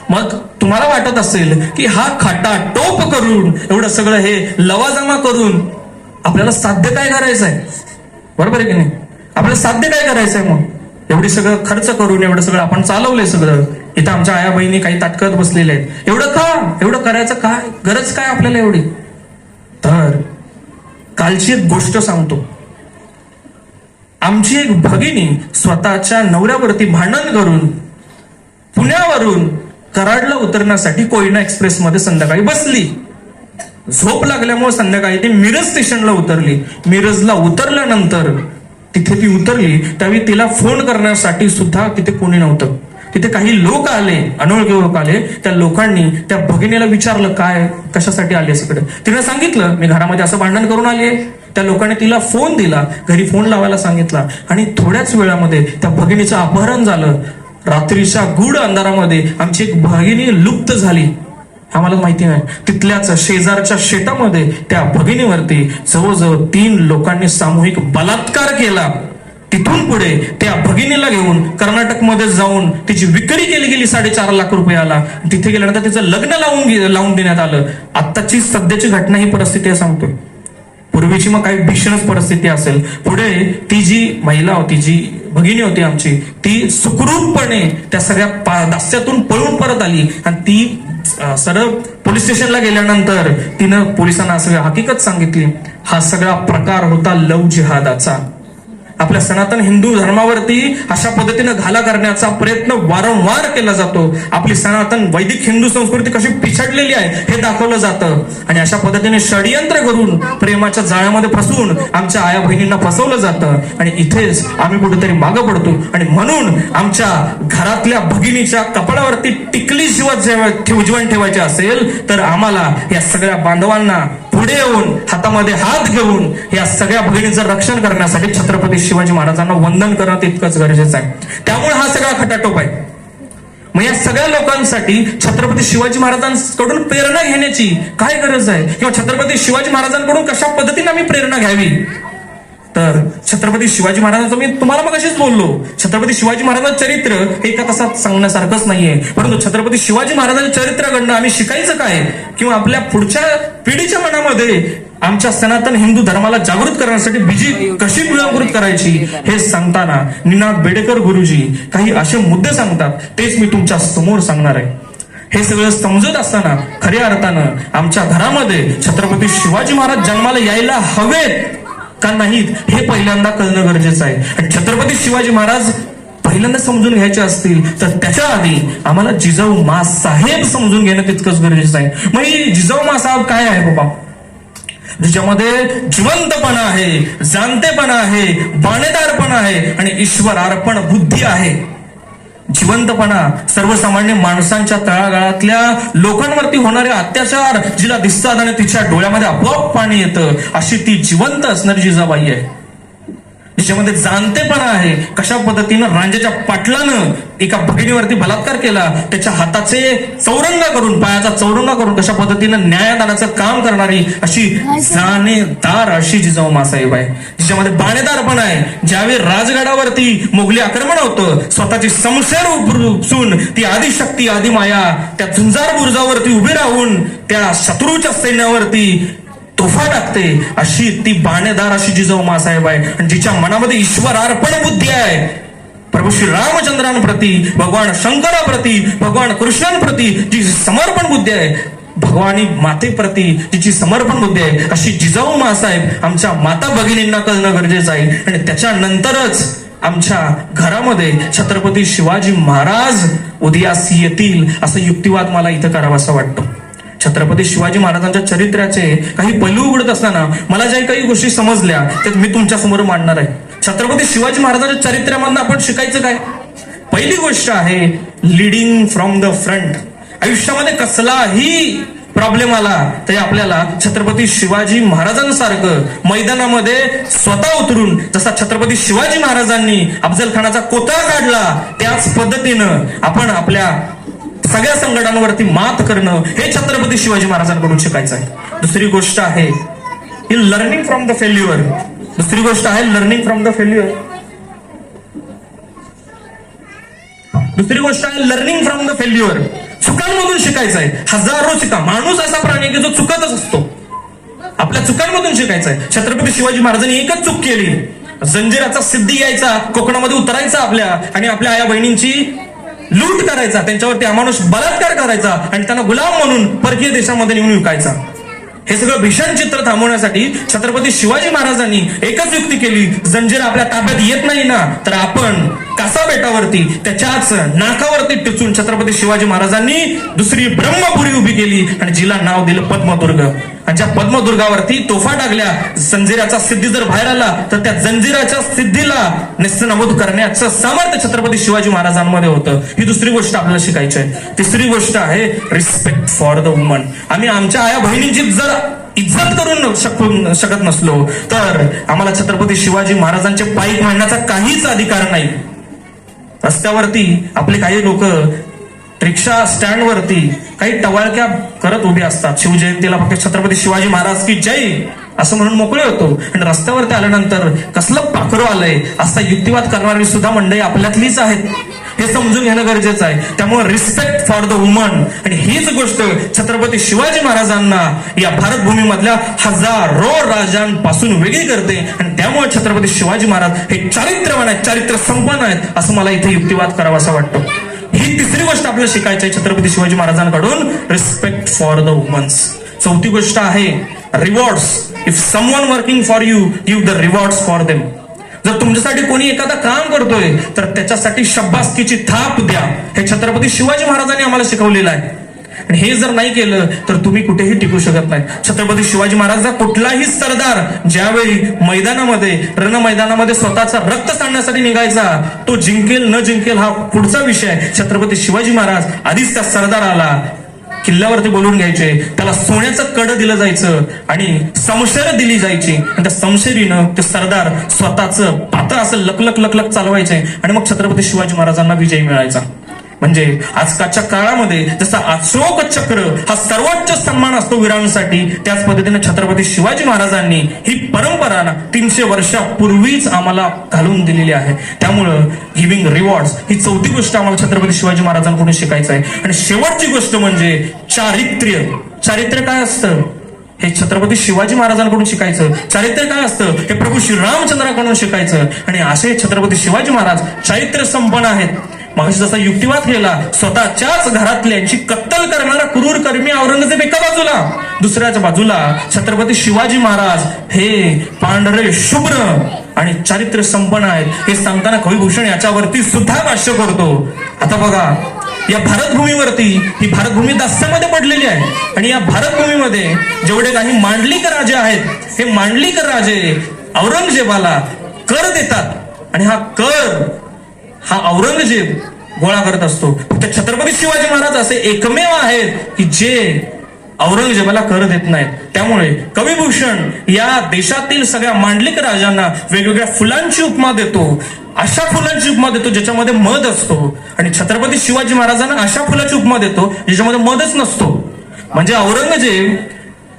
मग तुम्हाला वाटत असेल की हा खाटा टोप करून एवढं सगळं हे लवाजमा करून आपल्याला साध्य काय करायचं आहे, बरोबर आहे की नाही? आपल्याला साध्य काय करायचंय? मग एवढी सगळं खर्च करून एवढं सगळं आपण चालवलंय सगळं, इथं आमच्या आया बहिणी काही ताटकत बसलेल्या आहेत, एवढं का, एवढं करायचं काय, गरज काय आपल्याला एवढी? तर कालची एक गोष्ट सांगतो. आमची एक भगिनी स्वतःच्या नवऱ्यावरती भांडण करून पुण्यावरून कराडला उतरण्यासाठी कोयना एक्सप्रेस मध्ये संध्याकाळी बसली. झोप लागल्यामुळे संध्याकाळी ती मिरज स्टेशनला उतरली. मिरजला उतरल्यानंतर तिथे ती उतरली त्यावेळी तिला फोन करण्यासाठी सुद्धा तिथे कोणी नव्हतं. तिथे काही लोक आले, अनोळखी लोक आले. त्या लोकांनी त्या भगिनीला विचारलं, काय कशासाठी आले इकडे? तिने सांगितलं, मी घरामध्ये असं भांडण करून आले. त्या लोकांनी तिला फोन दिला, घरी फोन लावायला सांगितला आणि थोड्याच वेळामध्ये त्या भगिनीचं अपहरण झालं. रात्रीच्या गूढ अंधारामध्ये आमची एक भगिनी लुप्त झाली. आम्हाला माहिती नाही. तिथल्याच शेजारच्या शेतामध्ये त्या भगिनीवरती जवळजवळ 3 लोकांनी सामूहिक बलात्कार केला. तिथून पुढे त्या भगिनीला घेऊन कर्नाटकमध्ये जाऊन तिची विक्री केली गेली 4.5 लाख रुपयाला. तिथे गेल्यानंतर तिचं लग्न लावून देण्यात आलं. आत्ताची सध्याची घटना ही परिस्थिती सांगतोय. पूर्वीची मग काही भीषणच परिस्थिती असेल. पुढे ती जी महिला होती, जी भगिनी होती आमची, ती सुखरूपपणे त्या सगळ्या दास्यातून पळून परत आली आणि ती सरळ पोलीस स्टेशनला गेल्यानंतर तिनं पोलिसांना सगळं हकीकत सांगितली. हा सगळा प्रकार होता लव जिहादाचा. आपल्या सनातन हिंदू धर्मावरती अशा पद्धतीनं घाला करण्याचा प्रयत्न वारंवार केला जातो. आपली सनातन वैदिक हिंदू संस्कृती कशी पिछडलेली आहे हे दाखवलं जातं आणि अशा पद्धतीने षडयंत्र करून प्रेमाच्या जाळ्यामध्ये फसवून आमच्या आया बहिणींना फसवलं जातं आणि इथेच आम्ही कुठेतरी मागं पडतो. आणि म्हणून आमच्या घरातल्या भगिनीच्या कपाळावरती टिकली उजवण ठेवायची असेल तर आम्हाला या सगळ्या बांधवांना पुढे येऊन हातामध्ये हात घेऊन या सगळ्या भगिनीचं रक्षण करण्यासाठी छत्रपती शिवाजी महाराजांना वंदन करणं तितकंच गरजेचं आहे. त्यामुळे हा सगळा खटाटोप आहे. मग या सगळ्या लोकांसाठी छत्रपती शिवाजी महाराजांकडून प्रेरणा घेण्याची काय गरज आहे किंवा छत्रपती शिवाजी महाराजांकडून कशा पद्धतीने आम्ही प्रेरणा घ्यावी? तर छत्रपती शिवाजी महाराजांचं मी तुम्हाला मग अशीच बोललो, छत्रपती शिवाजी महाराजांचं चरित्र हे एका तासात सांगण्यासारखंच नाहीये. परंतु छत्रपती शिवाजी महाराजांच्या चरित्राकडनं आम्ही शिकायचं काय किंवा आपल्या पुढच्या पिढीच्या मनामध्ये आमच्या सनातन हिंदू धर्माला जागृत करण्यासाठी बीजी कशी जागृत करायची हे सांगताना निनाद बेडेकर गुरुजी काही असे मुद्दे सांगतात, तेच मी तुमच्या समोर सांगणार आहे. हे सगळं समजत असताना खऱ्या अर्थानं आमच्या घरामध्ये छत्रपती शिवाजी महाराज जन्माला यायला हवेत, का नाहीत हे पहिल्यांदा कळणं गरजेचं आहे. आणि छत्रपती शिवाजी महाराज पहिल्यांदा समजून घ्यायचे असतील तर त्याच्या आधी आम्हाला जिजाऊ माँसाहेब समजून घेणं तितकंच गरजेचं आहे. मग ही जिजाऊ माँसाहेब काय आहे बाबा? ज्याच्यामध्ये जिवंतपणा आहे, जाणतेपणा आहे, बाणेदारपणा आहे आणि ईश्वरार्पण बुद्धी आहे. जिवंतपणा सर्वसामान्य माणसांच्या तळागाळातल्या लोकांवरती होणारे अत्याचार जिला दिसतात आणि तिच्या डोळ्यामध्ये आपोआप पाणी येतं, अशी ती जिवंत असणारी जिजाबाई आहे. जिच्यामध्ये जाणतेपणा आहे. कशा पद्धतीनं रांजेच्या पाटलानं एका भगिनीवरती बलात्कार केला, त्याच्या हाताचे चौरंगा करून, पायाचा चौरंगा करून कशा पद्धतीनं न्यायदानाचं काम करणारी अशी जाणेदार अशी जिजाऊ माँसाहेब आहे. जिच्यामध्ये बाणेदारपणा आहे. ज्यावेळी राजगडावरती मोगली आक्रमण होतं, स्वतःची समशेर उपसून ती आदिशक्ती आदिमाया त्या झुंजार बुरुजावरती उभी राहून त्या शत्रूच्या सैन्यावरती तोफा टाकते, अशी ती बाणेदार अशी जिजाऊ माँसाहेब आहे. आणि जिच्या मनामध्ये ईश्वरार्पण बुद्धी आहे. प्रभू श्री रामचंद्रांप्रती, भगवान शंकराप्रती, भगवान कृष्णांप्रती जी समर्पण बुद्धी आहे, भगवानी मातेप्रती जिची समर्पण बुद्धी आहे, अशी जिजाऊ माँसाहेब आमच्या माता भगिनींना कळणं गरजेचं आहे. आणि त्याच्यानंतरच आमच्या घरामध्ये छत्रपती शिवाजी महाराज उदयास येतील, असं युक्तिवाद मला इथं करावासा वाटतो. छत्रपती शिवाजी महाराजांच्या चरित्राचे काही पैलू उघडत असताना मला ज्या काही गोष्टी समजल्या ते मी तुमच्या समोर मांडणार आहे. छत्रपती शिवाजी महाराजांच्या चरित्रामधून आपण शिकायचं काय? पहिली गोष्ट आहे लीडिंग फ्रॉम द फ्रंट. आयुष्यामध्ये कसलाही प्रॉब्लेम आला तरी आपल्याला छत्रपती शिवाजी महाराजांसारखं मैदानामध्ये स्वतः उतरून, जसा छत्रपती शिवाजी महाराजांनी अफजल खानाचा कोतळा काढला त्याच पद्धतीनं आपण आपल्या सगळ्या संकटांवरती मात करणं हे छत्रपती शिवाजी महाराजांकडून शिकायचं आहे. दुसरी गोष्ट आहे लर्निंग फ्रॉम द फेल्युअर. दुसरी गोष्ट आहे लर्निंग फ्रॉम द फेल्युअर. दुसरी गोष्ट आहे लर्निंग फ्रॉम द फेल्युअर. चुकांमधून शिकायचं आहे. हजारो चुका. माणूस असा प्राणी की जो चुकतच असतो. आपल्या चुकांमधून शिकायचं आहे. छत्रपती शिवाजी महाराजांनी एकच चूक केली, जंजिराचा सिद्धी यायचा, कोकणामध्ये उतरायचा आपल्या आणि आपल्या आया बहिणींची लूट करायचा, त्यांच्यावरती अमानुष बलात्कार करायचा आणि त्यांना गुलाम म्हणून परकीय देशामध्ये नेऊन विकायचा. हे सगळं भीषण चित्र थांबवण्यासाठी छत्रपती शिवाजी महाराजांनी एकच युक्ती केली, जंजिरा आपल्या ताब्यात येत नाही ना तर आपण कासा बेटावरती त्याच्याच नाकावरती टिचून छत्रपती शिवाजी महाराजांनी दुसरी ब्रह्मपुरी उभी केली आणि जिला नाव दिलं पद्मदुर्ग. आणि ज्या पद्मदुर्गावरती तोफा टाकल्या, जंजिराचा सिद्धी जर बाहेर आला तर त्या जंजिराच्या सिद्धीला नेस्तनाबूद करण्याचं सामर्थ्य छत्रपती शिवाजी महाराजांमध्ये होतं. ही दुसरी गोष्ट आपल्याला शिकायची आहे. तिसरी गोष्ट आहे रिस्पेक्ट फॉर द वुमन. आम्ही आमच्या आया बहिणींची जर इज्जत करून शकत नसलो तर आम्हाला छत्रपती शिवाजी महाराजांचे पायी म्हणण्याचा काहीच अधिकार नाही. रस्त्यावरती आपले काही लोक रिक्षा स्टँडवरती काही टवाळक्या करत उभे असतात. शिवजयंतीला फक्त छत्रपती शिवाजी महाराज की जय असं म्हणून मोकळे होतो आणि रस्त्यावरती आल्यानंतर कसलं पाखरू आलंय असा युक्तिवाद करणारी सुद्धा मंडळी आपल्यातलीच आहेत. हे समजून घेणं गरजेचं आहे. त्यामुळे रिस्पेक्ट फॉर द वुमन. आणि हीच गोष्ट छत्रपती शिवाजी महाराजांना या भारतभूमीमधल्या हजारो राजांपासून वेगळी करते आणि त्यामुळे छत्रपती शिवाजी महाराज हे चारित्र्यवान आहेत, चारित्र्य संपन्न आहेत असं मला इथे युक्तिवाद करावासा वाटतो. ही तिसरी गोष्ट आपल्याला शिकायची आहे छत्रपती शिवाजी महाराजांकडून, रिस्पेक्ट फॉर द वुमन्स. चौथी गोष्ट आहे rewards. If someone working for you, give the rewards for them. जर तुमच्यासाठी कोणी एखादा काम करतोय तर त्याच्यासाठी शब्बासकीची थाप द्या. हे छत्रपती शिवाजी महाराजांनी आम्हाला शिकवलेलं आहे. आणि हे जर नाही केलं तर तुम्ही कुठेही टिकू शकत नाही. छत्रपती शिवाजी महाराजचा कुठलाही सरदार ज्यावेळी मैदानामध्ये, रण मैदानामध्ये स्वतःचा रक्त सांडण्यासाठी निघायचा, तो जिंकेल न जिंकेल हा पुढचा विषय आहे. छत्रपती शिवाजी महाराज आधीच त्या सरदाराला किल्ल्यावरती बोलून घ्यायचे, त्याला सोन्याचं कड दिलं जायचं आणि समशेर दिली जायची आणि त्या समशेरीनं ते सरदार स्वतःचं पात्र असं लकलक लकलक चालवायचे आणि मग छत्रपती शिवाजी महाराजांना विजय मिळायचा. म्हणजे आजकालच्या काळामध्ये जसा अशोक चक्र हा सर्वोच्च सन्मान असतो वीरांसाठी, त्याच पद्धतीने छत्रपती शिवाजी महाराजांनी ही परंपरा 300 वर्षापूर्वीच आम्हाला घालून दिलेली आहे. त्यामुळं गिव्हिंग रिवॉर्ड्स ही चौथी गोष्ट आम्हाला छत्रपती शिवाजी महाराजांकडून शिकायचं आहे. आणि शेवटची गोष्ट म्हणजे चारित्र्य. चारित्र्य काय असतं हे छत्रपती शिवाजी महाराजांकडून शिकायचं. चारित्र्य काय असतं हे प्रभू श्री रामचंद्राकडून शिकायचं. आणि असे छत्रपती शिवाजी महाराज चारित्र्य संपन्न आहेत. मग जसा युक्तिवाद केला, स्वतःच्याच घरातल्यांची कत्तल करणारा क्रूर कर्मी औरंगजेब एका बाजूला, दुसऱ्याच बाजूला छत्रपती शिवाजी महाराज हे पांढरे शुभ्र आणि चारित्र्य संपन्न आहेत हे सांगताना कविभूषण याच्यावरती सुद्धा भाष्य करतो. आता बघा, या भारतभूमीवरती, ही भारतभूमी दास्यामध्ये पडलेली आहे आणि या भारतभूमीमध्ये जेवढे काही मांडलिक राजे आहेत, हे मांडलिक राजे औरंगजेबाला कर देतात आणि हा कर हा औरंगजेब गोळा करत असतो. फक्त छत्रपती शिवाजी महाराज असे एकमेव आहेत की जे औरंगजेबाला कर देत नाहीत. त्यामुळे कविभूषण या देशातील सगळ्या मांडलिक राजांना वेगवेगळ्या फुलांची उपमा देतो, अशा फुलांची उपमा देतो ज्याच्यामध्ये मध असतो, आणि छत्रपती शिवाजी महाराजांना अशा फुलाची उपमा देतो ज्याच्यामध्ये मधच नसतो. म्हणजे औरंगजेब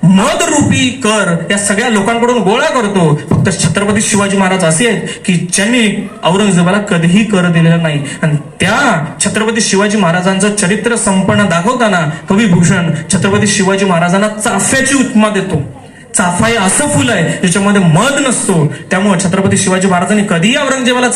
मध रूपी कर या सगळ्या लोकांकडून गोळा करतो. फक्त छत्रपती शिवाजी महाराज असे आहेत की ज्यांनी औरंगजेबाला कधीही कर दिलेला नाही. आणि त्या छत्रपती शिवाजी महाराजांचं चरित्र संपन्न दाखवताना कविभूषण छत्रपती शिवाजी महाराजांना चाफ्याची उपमा देतो. चाफा हे असं फुल आहे ज्याच्यामध्ये मध नसतो. त्यामुळे छत्रपती शिवाजी महाराजांनी कधीही औरंगजेबाला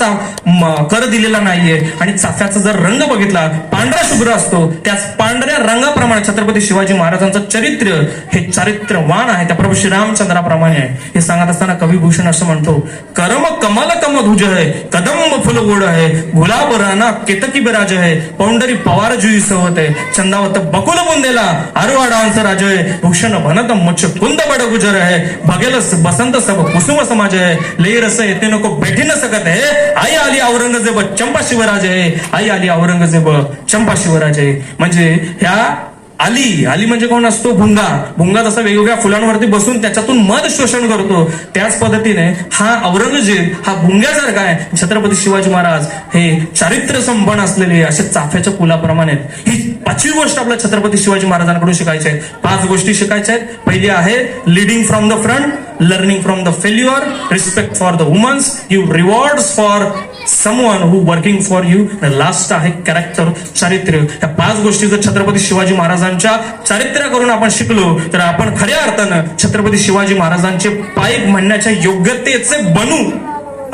कर दिलेला नाहीये. आणि चाफ्याचा जर रंग बघितला, पांढरा शुभ्र असतो, त्याच पांढऱ्या रंगाप्रमाणे छत्रपती शिवाजी महाराजांचं चरित्र हे चारित्र्यवान आहे, त्याप्रमाणे श्रीरामचंद्राप्रमाणे आहे. हे सांगत असताना कविभूषण असं म्हणतो, करम कमल कम धुज है, कदंब फुल गोड है, गुलाब राना केतकी बिराज है, पौंडरी पवार जुई सवत है, चंदावत बकुल बुंदेला आरवाडांच राज है, भूषण भनत मुच्छ कुंद बड गुजर है, भगेलस बसंत सब कुसुम समाज है, लई रस येते नको बैठी न सकत है, आई आली औरंगजेब चंपा शिवराज आहे, आई आली औरंगजेब चंपा शिवराज आहे. म्हणजे ह्या आली म्हणजे कोण असतो? भुंगा. भुंगा जसा वेगवेगळ्या फुलांवरती बसून त्याच्यातून मध शोषण करतो, त्याच पद्धतीने हा औरंगजेब हा भुंग्यासारखा आहे. छत्रपती शिवाजी महाराज हे चारित्र्य संपन्न असलेले असे चाफ्याच्या फुलाप्रमाणे. ही पाचवी गोष्ट आपल्या छत्रपती शिवाजी महाराजांकडून शिकायची आहे. 5 गोष्टी शिकायच्या आहेत. पहिली आहे leading from the front, learning from the failure, respect for the womens, give rewards for someone who working for you. Last आहे कॅरेक्टर, चारित्र्य. या 5 गोष्टी जर छत्रपती शिवाजी महाराजांच्या चारित्र्याकडून आपण शिकलो तर आपण खऱ्या अर्थानं छत्रपती शिवाजी महाराजांचे पाईक म्हणण्याच्या योग्यतेचे बनू,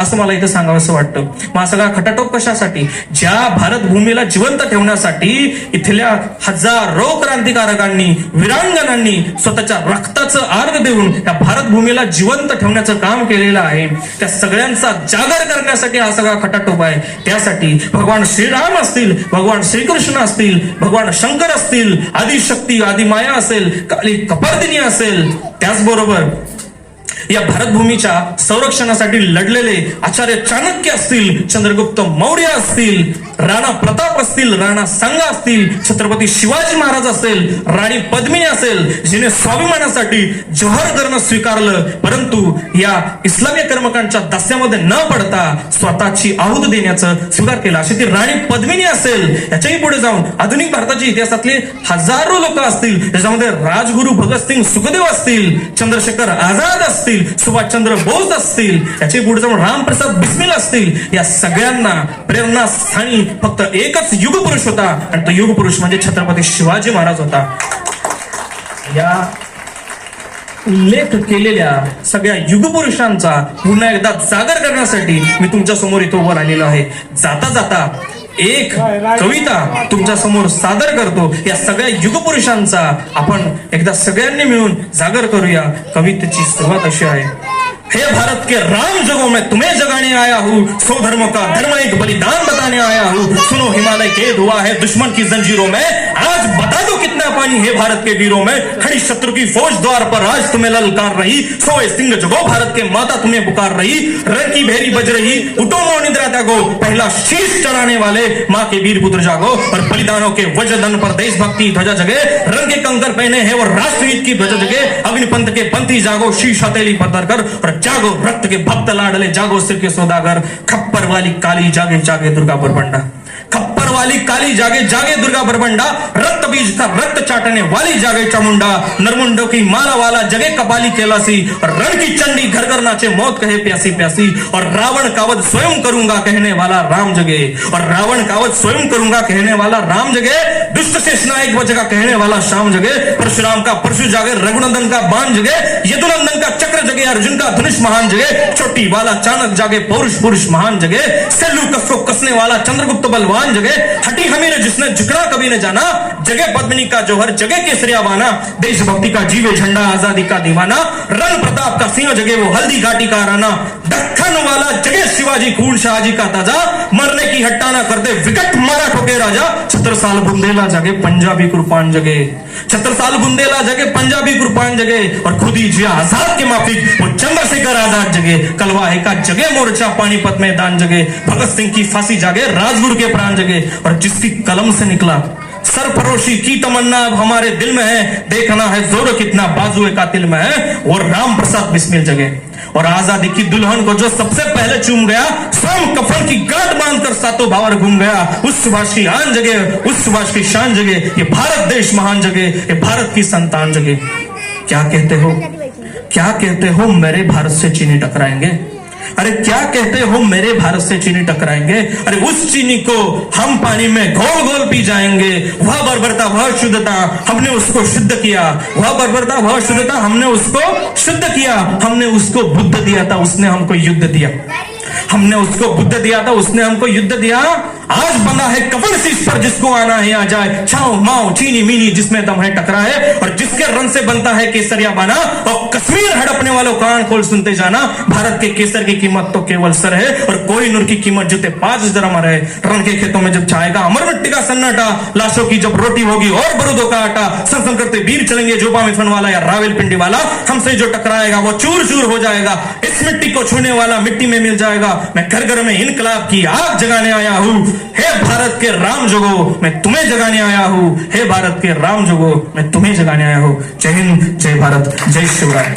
असं मला इथं सांगावंसं वाटतं. मग हा सगळा खटाटोप कशासाठी? ज्या भारतभूमीला जिवंत ठेवण्यासाठी इथल्या हजारो क्रांतिकारकांनी, वीरांगणांनी स्वतःच्या रक्ताचं अर्घ देऊन या भारतभूमीला जिवंत ठेवण्याचं काम केलेलं आहे, त्या सगळ्यांचा जागर करण्यासाठी हा सगळा खटाटोप आहे. त्यासाठी भगवान श्रीराम असतील, भगवान श्रीकृष्ण असतील, भगवान शंकर असतील, आदिशक्ती आदिमाया असेल, काली कपर्दिनी असेल, त्याचबरोबर या भारतभूमीच्या संरक्षणासाठी लढलेले आचार्य चाणक्य असतील, चंद्रगुप्त मौर्य असतील, राणा प्रताप असतील, राणा सांगा असतील, छत्रपती शिवाजी महाराज असेल, राणी पद्मिनी असेल, जिने स्वाभिमानासाठी जौहर करणं स्वीकारलं, परंतु या इस्लामी कर्मकांच्या दास्यामध्ये न पडता स्वतःची आहुत देण्याचं स्वीकार केला, अशी ती राणी पद्मिनी असेल. याच्याही पुढे जाऊन आधुनिक भारताच्या इतिहासातले हजारो लोक असतील, त्याच्यामध्ये राजगुरू भगतसिंग सुखदेव असतील, चंद्रशेखर आझाद असतील, सुभाषचंद्र बोस असतील, याचे पुढे जाऊन रामप्रसाद बिस्मिल असतील. या सगळ्यांना प्रेरणास्थानी फक्त एकच युगपुरुष होता आणि तो युगपुरुष म्हणजे छत्रपती शिवाजी महाराज होता. या उल्लेख केलेल्या सगळ्या युगपुरुषांचा पुन्हा एकदा जागर करण्यासाठी मी तुमच्या समोर इथं उभं राहिलेलो आहे. जाता जाता एक कविता तुमच्या समोर सादर करतो. या सगळ्या युगपुरुषांचा आपण एकदा सगळ्यांनी मिळून जागर करूया. कवितेची सुरुवात अशी आहे. हे भारत के राम जगो मैं तुम्हें जगाने आया हूँ, सौ धर्मों का धर्म एक बलिदान बताने आया हूँ, सुनो हिमालय के दुआ है दुश्मन की जंजीरों में, आज बता दो कितना पानी है भारत के वीरों में, खड़ी शत्रु की फौज द्वार पर आज तुम्हें ललकार रही, सोए सिंह जगो भारत के माता तुम्हें पुकार रही, रण की भेरी बज रही, उठो मो निद्रा त्यागो, पहला शीश चढ़ाने वाले माँ के वीर पुत्र जागो, और बलिदानों के वज्रधन पर देशभक्ति ध्वजा जगे, रंग के कंकर पहने हैं और राष्ट्रहित की ध्वजा जगे, अग्निपंथ के पंथी जागो, शीश हथेली पत्थर कर, और जागो रक्त के भक्त लाडले, जागो सिर के सौदागर, खप्पर वाली काली जागे जागे दुर्गा बरबंडा, खप्पर वाली काली जागे जागे दुर्गा बरबंडा, रक्त बीज का रक्त चाटने वाली जागे चामुंडा, नरमुंडों की माला वाला जगे कपाली कैलासी, और रण की चंडी घर घर नाचे मौत कहे प्यासी प्यासी, और रावण कावध स्वयं करूंगा कहने वाला राम जगे, और रावण कावध स्वयं करूंगा कहने वाला राम जगे, दुष्ट शेष नायक वजगा कहने वाला शाम जगे, परशुराम का परशु जागे, रघुनंदन का बाण जगे, यदुनंदन का चक्र जगे, अर्जुन का धनुष महान जगे, चोटी वाला चाणक जागे, पौरुष पुरुष महान जगे, सेल्लू कस को कसने वाला चंद्रगुप्त बलवान जगे, हटी हमीर जिसने झुकना कभी न जाना, जगह पद्मिनी का जोहर जगह केसरिया बाना, देशभक्ति का जीवे झंडा आजादी का दीवाना, रण प्रताप का सिंह जगह वो हल्दी घाटी का राना, दक्खन वाला जगह शिवाजी खून शाहजी का ताजा, मरने की हट्टा ना करते विकट मारा ठोके राजा, 76 बुंदेला जगे पंजाबी कुर्बान जगे, 76 बुंदेला जगे पंजाबी कुर्बान जगे, और खुद ही जिया आजाद के माफिक वो चंद्रशेखर आजाद जगे, कलवाहे का जगे मोर्चा पानीपत मैदान जगे, भगत सिंह की फांसी जागे राजगुरु के प्राण जगे, और जिसकी कलम से निकला सरफरोशी की तमन्ना अब हमारे दिल में है, देखना है जोर कितना बाजुए कातिल में है, और राम प्रसाद बिस्मिल जगे, और आजादी की दुल्हन को जो सबसे पहले चूम गया, स्वयं कफन की गांठ बांधकर सातों भावर घूम गया, उस सुभाष की आन जगे, उस सुभाष की शान जगे, ये भारत देश महान जगे, ये भारत की संतान जगे। क्या कहते हो, क्या कहते हो मेरे भारत से चीनी टकराएंगे? अरे क्या कहते हो मेरे भारत से चीनी टकराएंगे? अरे उस चीनी को हम पानी में घोल घोल पी जाएंगे, वह बर्बरता वह शुद्धता हमने उसको शुद्ध किया, वह बर्बरता वह शुद्धता हमने उसको शुद्ध किया, हमने उसको बुद्ध दिया था उसने हमको युद्ध दिया, हमने उसको बुद्ध दिया था उसने हमको युद्ध दिया, आज बंधा है कफन शीश पर जिसको आना है आ जाए, छाओ माओ चीनी मीनी जिसमें दम है टकराए, और जिसके रंग से बनता है केसरिया बाना, और कश्मीर हड़पने वालों कान खोल सुनते जाना, भारत के केसर की कीमत तो केवल सर है, और कोई नूर की कीमत जूते 5 दरम है। रण के खेतों में जब छाएगा अमर मिट्टी का सन्नाटा, लाशों की जब रोटी होगी और बरूदों का आटा, संसम करते वीर चलेंगे जोबा मिथुन वाला या रावलपिंडी वाला, हमसे जो टकराएगा वो चूर चूर हो जाएगा, इस मिट्टी को छूने वाला मिट्टी में मिल जाएगा। मैं घर घर में इनकलाब की आग जगाने आया हूँ, हे भारत के राम जगो मैं तुम्हें जगाने आया हूँ, हे भारत के राम जगो मैं तुम्हें जगाने आया हूँ। जय हिंद, जय भारत, जय शिवराय।